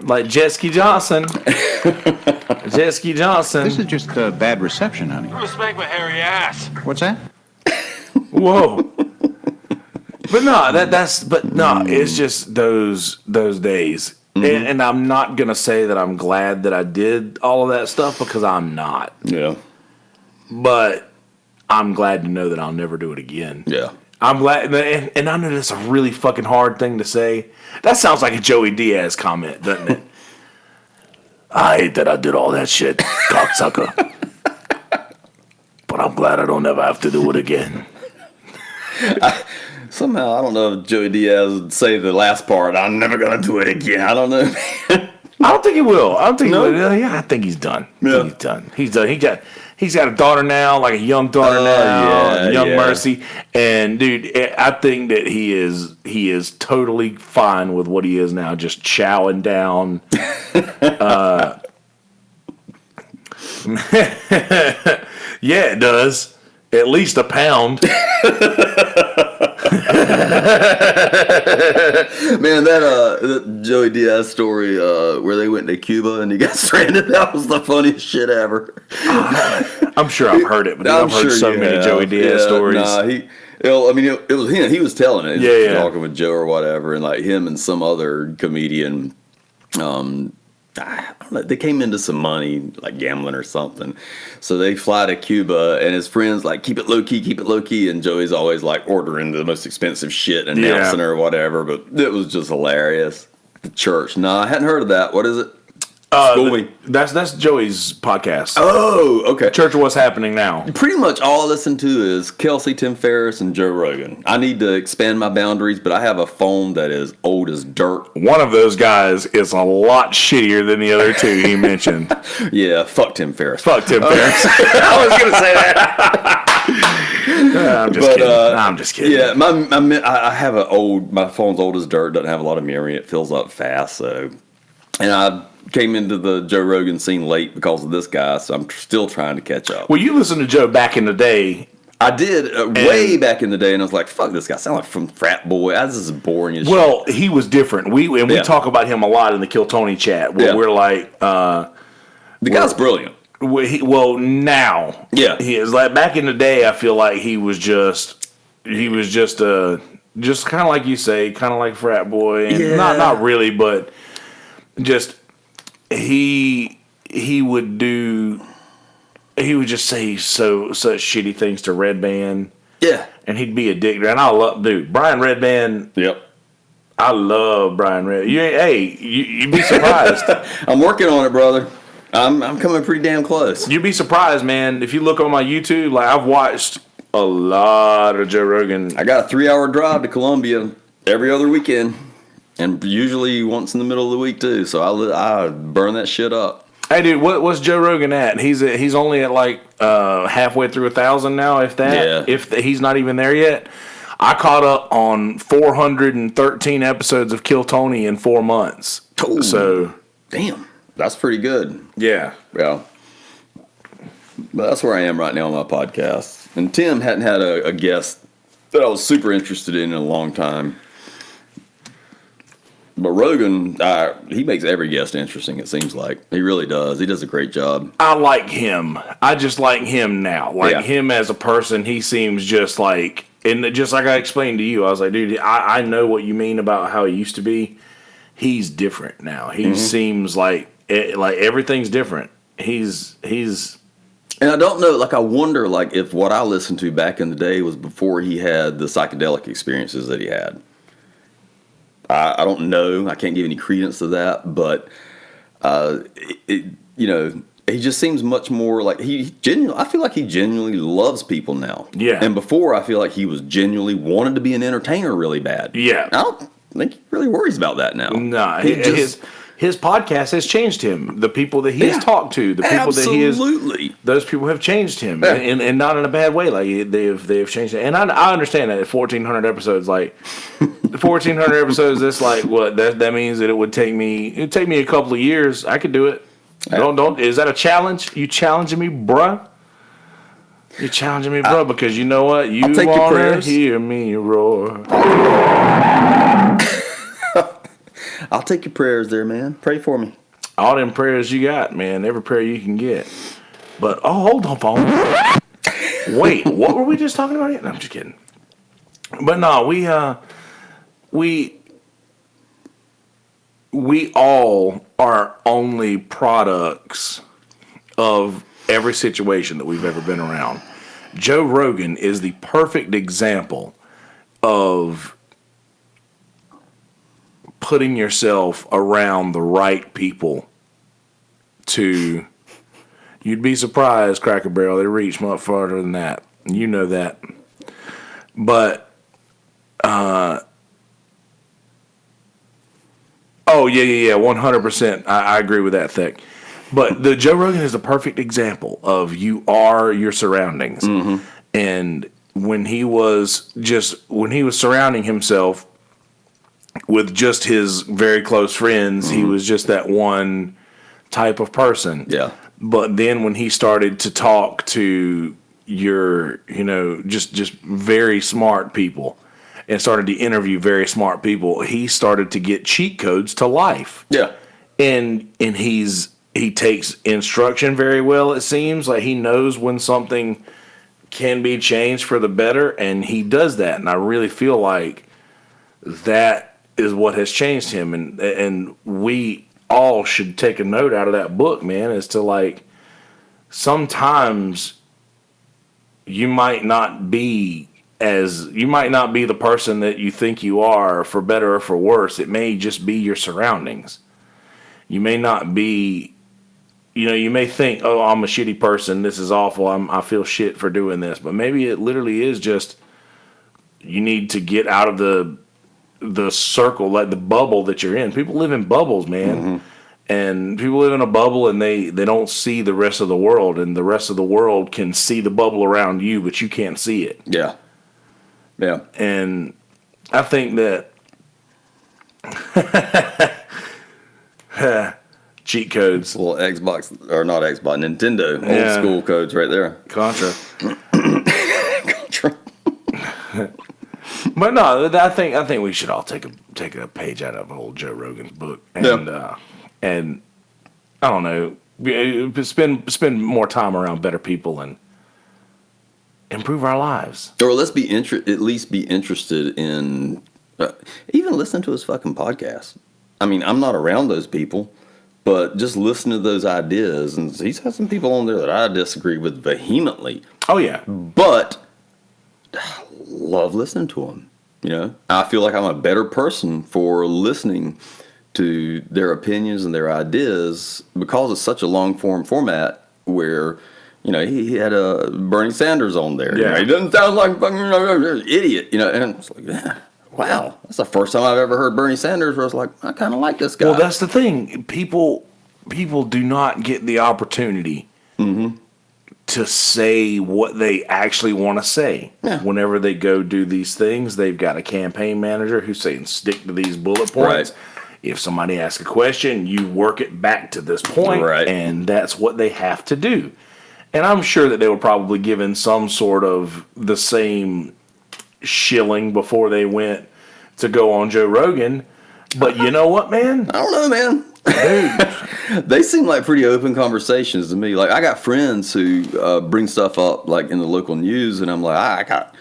S2: Like Jet Ski Johnson. Jet Ski Johnson.
S4: This is just a bad reception, honey.
S5: Respect my hairy ass.
S4: What's that?
S2: Whoa. But no, it's just those days. And I'm not going to say that I'm glad that I did all of that stuff because I'm not.
S3: Yeah.
S2: But I'm glad to know that I'll never do it again.
S3: Yeah.
S2: I'm glad. And I know that's a really fucking hard thing to say. That sounds like a Joey Diaz comment, doesn't it? I hate that I did all that shit, cocksucker. But I'm glad I don't ever have to do it again.
S3: Somehow, I don't know if Joey Diaz would say the last part, I'm never going to do it again. I don't know.
S2: I don't think he will. I think he's done.
S3: Yeah.
S2: He's done. He's done. He's got a daughter now, like a young daughter now, young Mercy. And dude, I think that he is totally fine with what he is now, just chowing down. Yeah, it does. At least a pound.
S3: Man, that Joey Diaz story where they went to Cuba and he got stranded, that was the funniest shit ever.
S2: I'm sure I've heard it, but I've heard so many Joey Diaz stories.
S3: Nah, it was him. He was telling it. He was talking with Joe or whatever, and like him and some other comedian. I don't know, they came into some money, like gambling or something. So they fly to Cuba, and his friends like, keep it low key. And Joey's always like ordering the most expensive shit and announcing or whatever. But it was just hilarious. The church. Nah, I hadn't heard of that. What is it? School me.
S2: That's Joey's podcast.
S3: Oh, okay.
S2: Church of What's Happening Now.
S3: Pretty much all I listen to is Kelsey, Tim Ferriss, and Joe Rogan. I need to expand my boundaries, but I have a phone that is old as dirt.
S2: One of those guys is a lot shittier than the other two he mentioned.
S3: Yeah, fuck Tim Ferriss.
S2: Fuck Tim Ferriss. I was going to say that. I'm just kidding. I'm just kidding.
S3: Yeah, I have my phone's old as dirt, doesn't have a lot of memory. It fills up fast, so. And I came into the Joe Rogan scene late because of this guy, so I'm still trying to catch up.
S2: Well, you listened to Joe back in the day.
S3: I did way back in the day, and I was like, "Fuck this guy! Sound like from Frat Boy. This is boring as shit."
S2: Well, he was different. We talk about him a lot in the Kill Tony chat. Where we're like,
S3: the guy's brilliant.
S2: Now, he is like back in the day. I feel like he was just kind of like you say, kind of like Frat Boy, and not really, but just he would just say such shitty things to Red Band.
S3: Yeah.
S2: And he'd be a dick. And I love, dude, Brian Red Band.
S3: Yep.
S2: I love Brian Red. You'd be surprised.
S3: I'm working on it, brother. I'm coming pretty damn close.
S2: You'd be surprised, man. If you look on my YouTube, like I've watched a lot of Joe Rogan.
S3: I got a 3-hour drive to Columbia every other weekend, and usually once in the middle of the week too. So I burn that shit up.
S2: Hey, dude, what's Joe Rogan at? He's only at like halfway through 1,000 now, if that.
S3: Yeah.
S2: If he's not even there yet. I caught up on 413 episodes of Kill Tony in 4 months.
S3: Oh,
S2: so,
S3: damn, that's pretty good.
S2: Yeah.
S3: Yeah. But that's where I am right now on my podcast. And Tim hadn't had a guest that I was super interested in a long time. But Rogan, he makes every guest interesting, it seems like. He really does. He does a great job.
S2: I like him. I just like him now. Him as a person, he seems just like, and just like I explained to you, I was like, dude, I know what you mean about how he used to be. He's different now. He seems like everything's different. He's.
S3: And I don't know, I wonder, if what I listened to back in the day was before he had the psychedelic experiences that he had. I don't know. I can't give any credence to that, but he just seems much more like I feel like he genuinely loves people now.
S2: Yeah.
S3: And before, I feel like he was genuinely wanted to be an entertainer really bad.
S2: Yeah.
S3: I don't think he really worries about that now.
S2: Nah, his podcast has changed him. The people that he has talked to, the people that he has, those people have changed him, and not in a bad way. Like they've changed it. And I understand that at 1,400 episodes, 1,400 episodes. That's like what that means that it'd take me a couple of years. I could do it. Don't. Is that a challenge? You challenging me, bruh? You're challenging me, bruh, because you know what? You wanna hear me roar.
S3: I'll take your prayers there, man. Pray for me.
S2: All them prayers you got, man. Every prayer you can get. But, hold on, phone. Wait, what were we just talking about here? No, I'm just kidding. But no, we all are only products of every situation that we've ever been around. Joe Rogan is the perfect example of putting yourself around the right people to, you'd be surprised, Cracker Barrel, they reach much farther than that. You know that. But, 100%. I agree with that, Thick. But the Joe Rogan is the perfect example of you are your surroundings. Mm-hmm. And when he was surrounding himself with just his very close friends, he was just that one type of person.
S3: Yeah.
S2: But then when he started to talk to your, just very smart people and started to interview very smart people, he started to get cheat codes to life.
S3: Yeah.
S2: And he takes instruction very well, it seems. Like he knows when something can be changed for the better, and he does that. And I really feel like that is what has changed him, and we all should take a note out of that book, man, as to sometimes you might not be the person that you think you are, for better or for worse. It may just be your surroundings. You may not be, you may think, oh, I'm a shitty person, this is awful, I feel shit for doing this, but maybe it literally is just you need to get out of the circle, like the bubble that you're in. People live in bubbles, man. Mm-hmm. And people live in a bubble, and they don't see the rest of the world, and the rest of the world can see the bubble around you, but you can't see it.
S3: Yeah. Yeah.
S2: And I think that cheat codes.
S3: Well, Xbox, or not Xbox, Nintendo,
S2: Yeah.
S3: old school codes right there.
S2: Contra.
S3: Contra.
S2: But no, I think we should all take a page out of old Joe Rogan's book, and and I don't know, spend more time around better people and improve our lives.
S3: Or let's be at least be interested in even listen to his fucking podcast. I mean, I'm not around those people, but just listen to those ideas, and he's got some people on there that I disagree with vehemently.
S2: Oh yeah,
S3: But I love listening to them. You know, I feel like I'm a better person for listening to their opinions and their ideas because it's such a long form format where, you know, he had Bernie Sanders on there.
S2: Yeah.
S3: You know, he doesn't sound like a fucking idiot, you know, and it's like, yeah, wow, that's the first time I've ever heard Bernie Sanders where I was like, I kind of like this guy.
S2: well that's the thing. People do not get the opportunity to say what they actually want to say.
S3: Yeah.
S2: Whenever they go do these things, they've got a campaign manager who's saying stick to these bullet points.
S3: Right.
S2: If somebody asks a question, you work it back to this point,
S3: Right.
S2: and that's what they have to do. And I'm sure that they were probably given some sort of the same shilling before they went to go on Joe Rogan. But you know what, man?
S3: I don't know, man.
S2: Dude,
S3: They seem like pretty open conversations to me. Like, I got friends who bring stuff up, like, in the local news, and I'm like, I got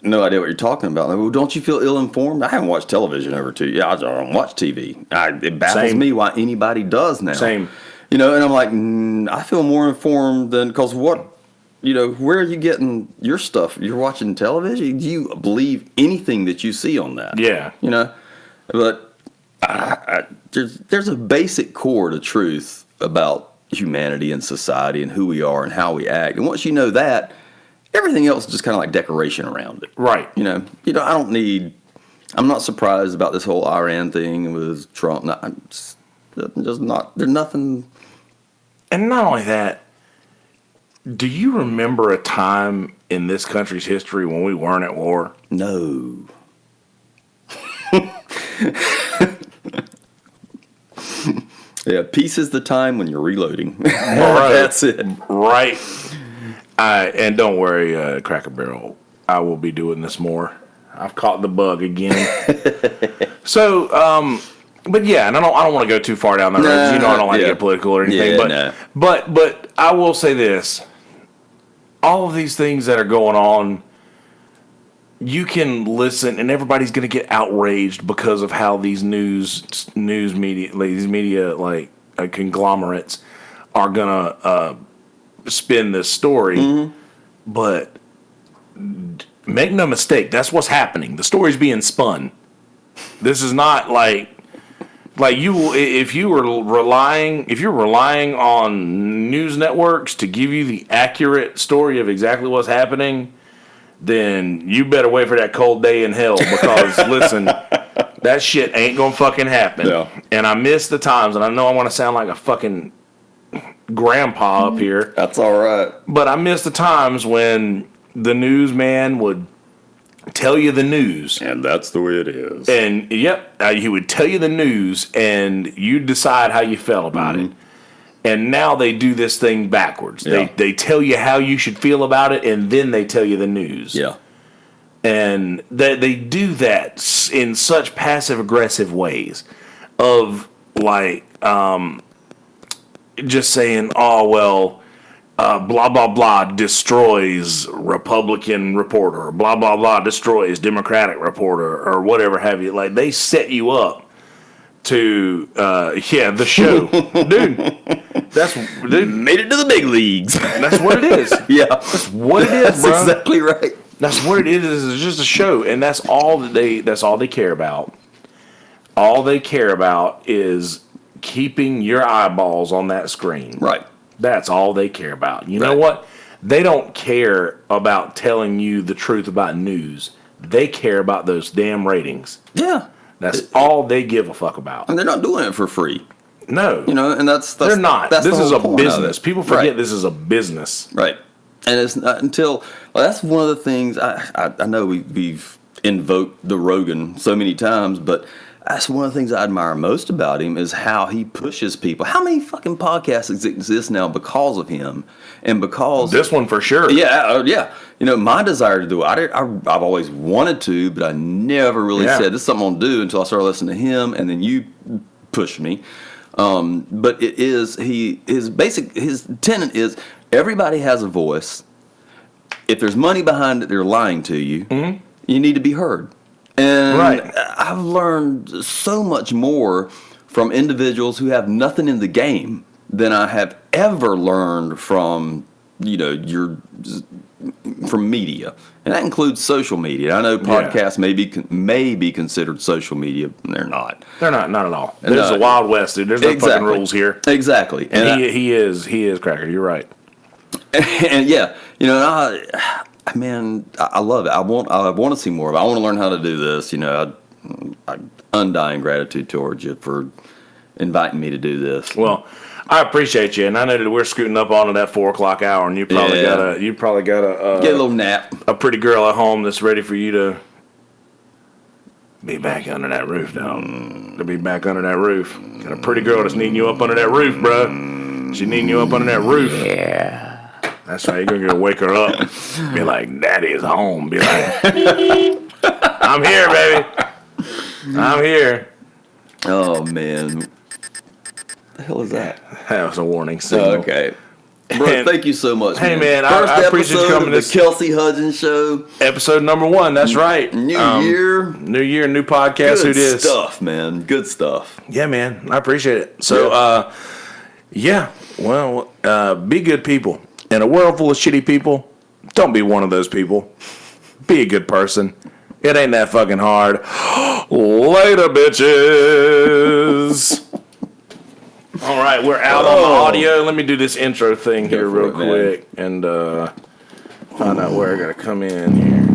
S3: no idea what you're talking about. Like, well, don't you feel ill-informed? I haven't watched television over 2 years. I don't watch TV. It baffles
S2: Same.
S3: me why anybody does now.
S2: Same.
S3: You know, and I'm like, I feel more informed than, because what, you know, where are you getting your stuff? You're watching television? Do you believe anything that you see on that?
S2: yeah.
S3: You know, but there's a basic core to truth about humanity and society and who we are and how we act. And once you know that, everything else is just kind of like decoration around it.
S2: Right.
S3: You know, I'm not surprised about this whole Iran thing with Trump. No, I'm just not, there's nothing.
S2: And not only that, do you remember a time in this country's history when we weren't at war?
S3: No. Yeah, peace is the time when you're reloading. That's it.
S2: Right. And don't worry, Cracker Barrel, I will be doing this more. I've caught the bug again. So, but yeah, and I don't want to go too far down that road. 'Cause you know I don't like to get political or anything. But I will say this: all of these things that are going on, you can listen, and everybody's going to get outraged because of how these news media, like these media conglomerates, are going to spin this story. But make no mistake, that's what's happening. The story's being spun. This is not like you. If you're relying on news networks to give you the accurate story of exactly what's happening, then you better wait for that cold day in hell, because listen, that shit ain't gonna fucking happen.
S3: Yeah.
S2: And I miss the times, and I know I want to sound like a fucking grandpa up here,
S3: That's all right.
S2: but I miss the times when the newsman would tell you the news.
S3: And that's the way it is.
S2: And he would tell you the news, and you decide how you felt about it. And now they do this thing backwards.
S3: Yeah.
S2: They tell you how you should feel about it, and then they tell you the news.
S3: Yeah.
S2: And they do that in such passive aggressive ways, of like just saying, oh well, blah blah blah destroys Republican reporter, blah blah blah destroys Democratic reporter, or whatever have you. Like, they set you up to the show. Dude,
S3: Made it to the big leagues.
S2: that's what it is.
S3: Yeah.
S2: That's what it is,
S3: That's
S2: bro.
S3: exactly right.
S2: That's what it is. It's just a show, and that's all they care about. All they care about is keeping your eyeballs on that screen.
S3: Right.
S2: That's all they care about. You know
S3: Right.
S2: what? They don't care about telling you the truth about news. They care about those damn ratings.
S3: Yeah.
S2: That's all they give a fuck about.
S3: And they're not doing it for free.
S2: No.
S3: And that's
S2: they're not.
S3: That's
S2: this
S3: the
S2: is
S3: whole
S2: a
S3: point
S2: business.
S3: of it.
S2: People forget
S3: Right.
S2: this is a business.
S3: Right. And it's not until that's one of the things I know we've invoked the Rogan so many times, but that's one of the things I admire most about him is how he pushes people. How many fucking podcasts exist now because of him, and because
S2: This one for sure.
S3: Yeah, yeah. My desire to do it. I've always wanted to, but I never really said this is something I'm gonna do until I started listening to him, and then you pushed me. But it is his tenet is everybody has a voice. If there's money behind it, they're lying to you. Mm-hmm. You need to be heard. And I've learned so much more from individuals who have nothing in the game than I have ever learned from, from media. And that includes social media. I know podcasts may be considered social media. They're not.
S2: They're not at all. There's a Wild West, dude. There's no fucking rules here.
S3: Exactly.
S2: And he is Cracker. You're right.
S3: And I love it. I want to see more of it. I want to learn how to do this. I undying gratitude towards you for inviting me to do this.
S2: Well, I appreciate you, and I know that we're scooting up onto that 4:00 hour, and you probably got a
S3: get a little nap.
S2: A pretty girl at home that's ready for you to be back under that roof, dog. To be back under that roof. Got a pretty girl that's needing you up under that roof, bro. She needing you up under that roof.
S3: Yeah.
S2: That's right. You're gonna wake her up. Be like, Daddy is home. Be like, I'm here, baby. I'm here.
S3: Oh man. What the hell is that?
S2: That was a warning signal.
S3: Okay. Bro, thank you so much.
S2: Hey, man,
S3: First
S2: I appreciate you coming
S3: to the Kelsey Hudgins Show.
S2: Episode number 1. That's right.
S3: New year,
S2: new podcast. Who
S3: Good
S2: dis?
S3: stuff, man. Good stuff.
S2: Yeah, man. I appreciate it. So, be good people. In a world full of shitty people, don't be one of those people. Be a good person. It ain't that fucking hard. Later, bitches. All right, we're out on the audio. Let me do this intro thing here real quick and find out where I gotta come in here.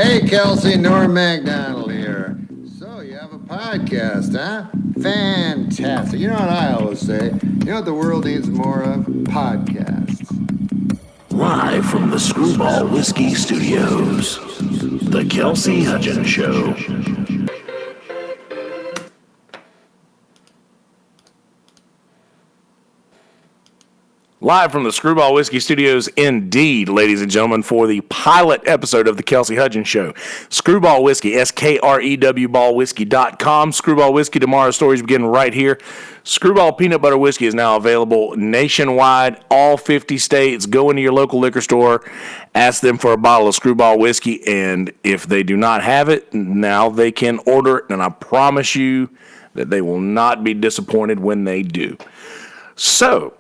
S1: Hey, Kelsey, Norm MacDonald here. So, you have a podcast, huh? Fantastic. You know what I always say? You know what the world needs more of? Podcasts.
S7: Live from the Screwball Whiskey Studios, The Kelsey Hudgins Show.
S2: Live from the Screwball Whiskey Studios, indeed, ladies and gentlemen, for the pilot episode of the Kelsey Hudgins Show. Screwball Whiskey, SKREWBallWhiskey.com. Screwball Whiskey, tomorrow's stories begin right here. Screwball Peanut Butter Whiskey is now available nationwide, all 50 states. Go into your local liquor store, ask them for a bottle of Screwball Whiskey, and if they do not have it, now they can order it, and I promise you that they will not be disappointed when they do. So,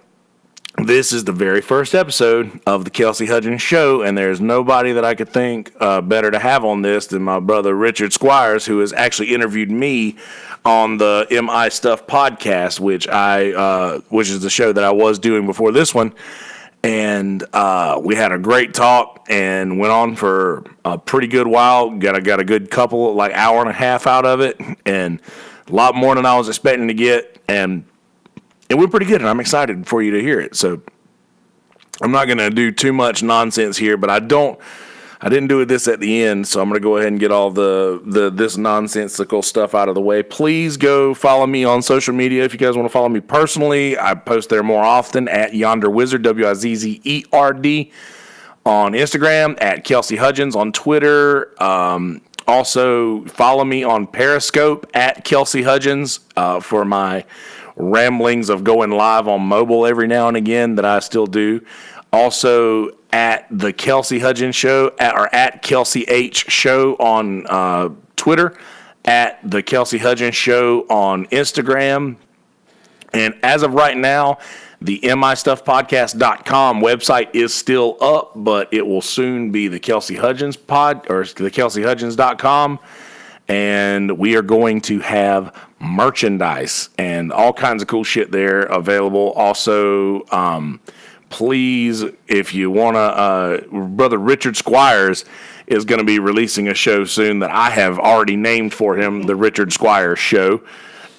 S2: this is the very first episode of the Kelsey Hudgins Show, and there's nobody that I could think better to have on this than my brother Richard Squires, who has actually interviewed me on the MI Stuff podcast, which is the show that I was doing before this one. And we had a great talk and went on for a pretty good while. Got a good couple, like hour and a half out of it, and a lot more than I was expecting to get. And it went pretty good, and I'm excited for you to hear it. So I'm not going to do too much nonsense here, but I didn't do this at the end, so I'm going to go ahead and get all this nonsensical stuff out of the way. Please go follow me on social media if you guys want to follow me personally. I post there more often at Yonder Wizard, WIZZERD, on Instagram, at Kelsey Hudgins on Twitter. Also, follow me on Periscope at Kelsey Hudgins for my ramblings of going live on mobile every now and again that I still do. Also at the Kelsey Hudgins Show or at Kelsey H Show on Twitter, at the Kelsey Hudgins Show on Instagram. And as of right now, the mistuffpodcast.com website is still up, but it will soon be the Kelsey Hudgins pod or the KelseyHudgins.com. And we are going to have merchandise and all kinds of cool shit there available. Also, please, if you want to, Brother Richard Squires is going to be releasing a show soon that I have already named for him, the Richard Squires Show.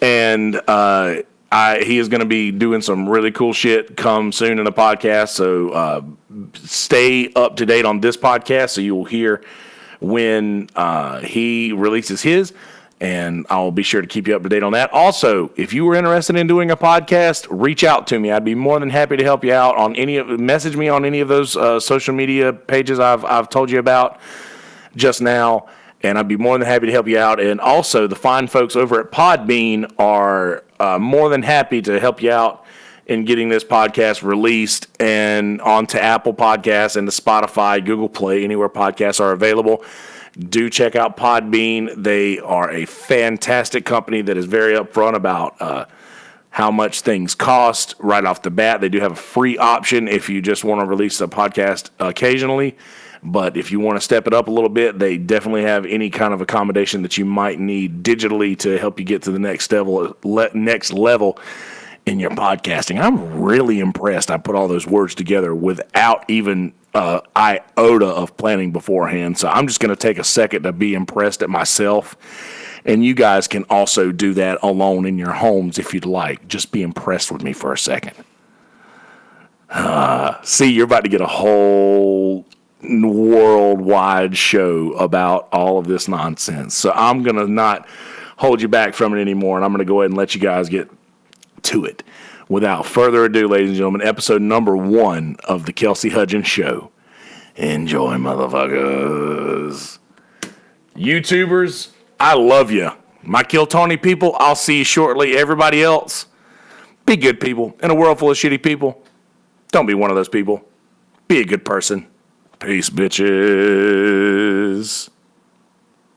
S2: And he is going to be doing some really cool shit come soon in the podcast. So stay up to date on this podcast so you will hear when he releases his. And I'll be sure to keep you up to date on that. Also, if you were interested in doing a podcast, reach out to me. I'd be more than happy to help you out on message me on any of those social media pages I've told you about just now. And I'd be more than happy to help you out. And also, the fine folks over at Podbean are more than happy to help you out in getting this podcast released and onto Apple Podcasts and to Spotify, Google Play, anywhere podcasts are available. Do check out Podbean. They are a fantastic company that is very upfront about how much things cost right off the bat. They do have a free option if you just want to release a podcast occasionally. But if you want to step it up a little bit, they definitely have any kind of accommodation that you might need digitally to help you get to the next level in your podcasting. I'm really impressed. I put all those words together without even iota of planning beforehand. So I'm just going to take a second to be impressed at myself. And you guys can also do that alone in your homes if you'd like. Just be impressed with me for a second. See, you're about to get a whole worldwide show about all of this nonsense. So I'm going to not hold you back from it anymore, and I'm going to go ahead and let you guys get to it. Without further ado, ladies and gentlemen, episode number 1 of the Kelsey Hudgins Show. Enjoy, motherfuckers. YouTubers, I love you. My Kill Tony people, I'll see you shortly. Everybody else, be good people. In a world full of shitty people, don't be one of those people. Be a good person. Peace, bitches.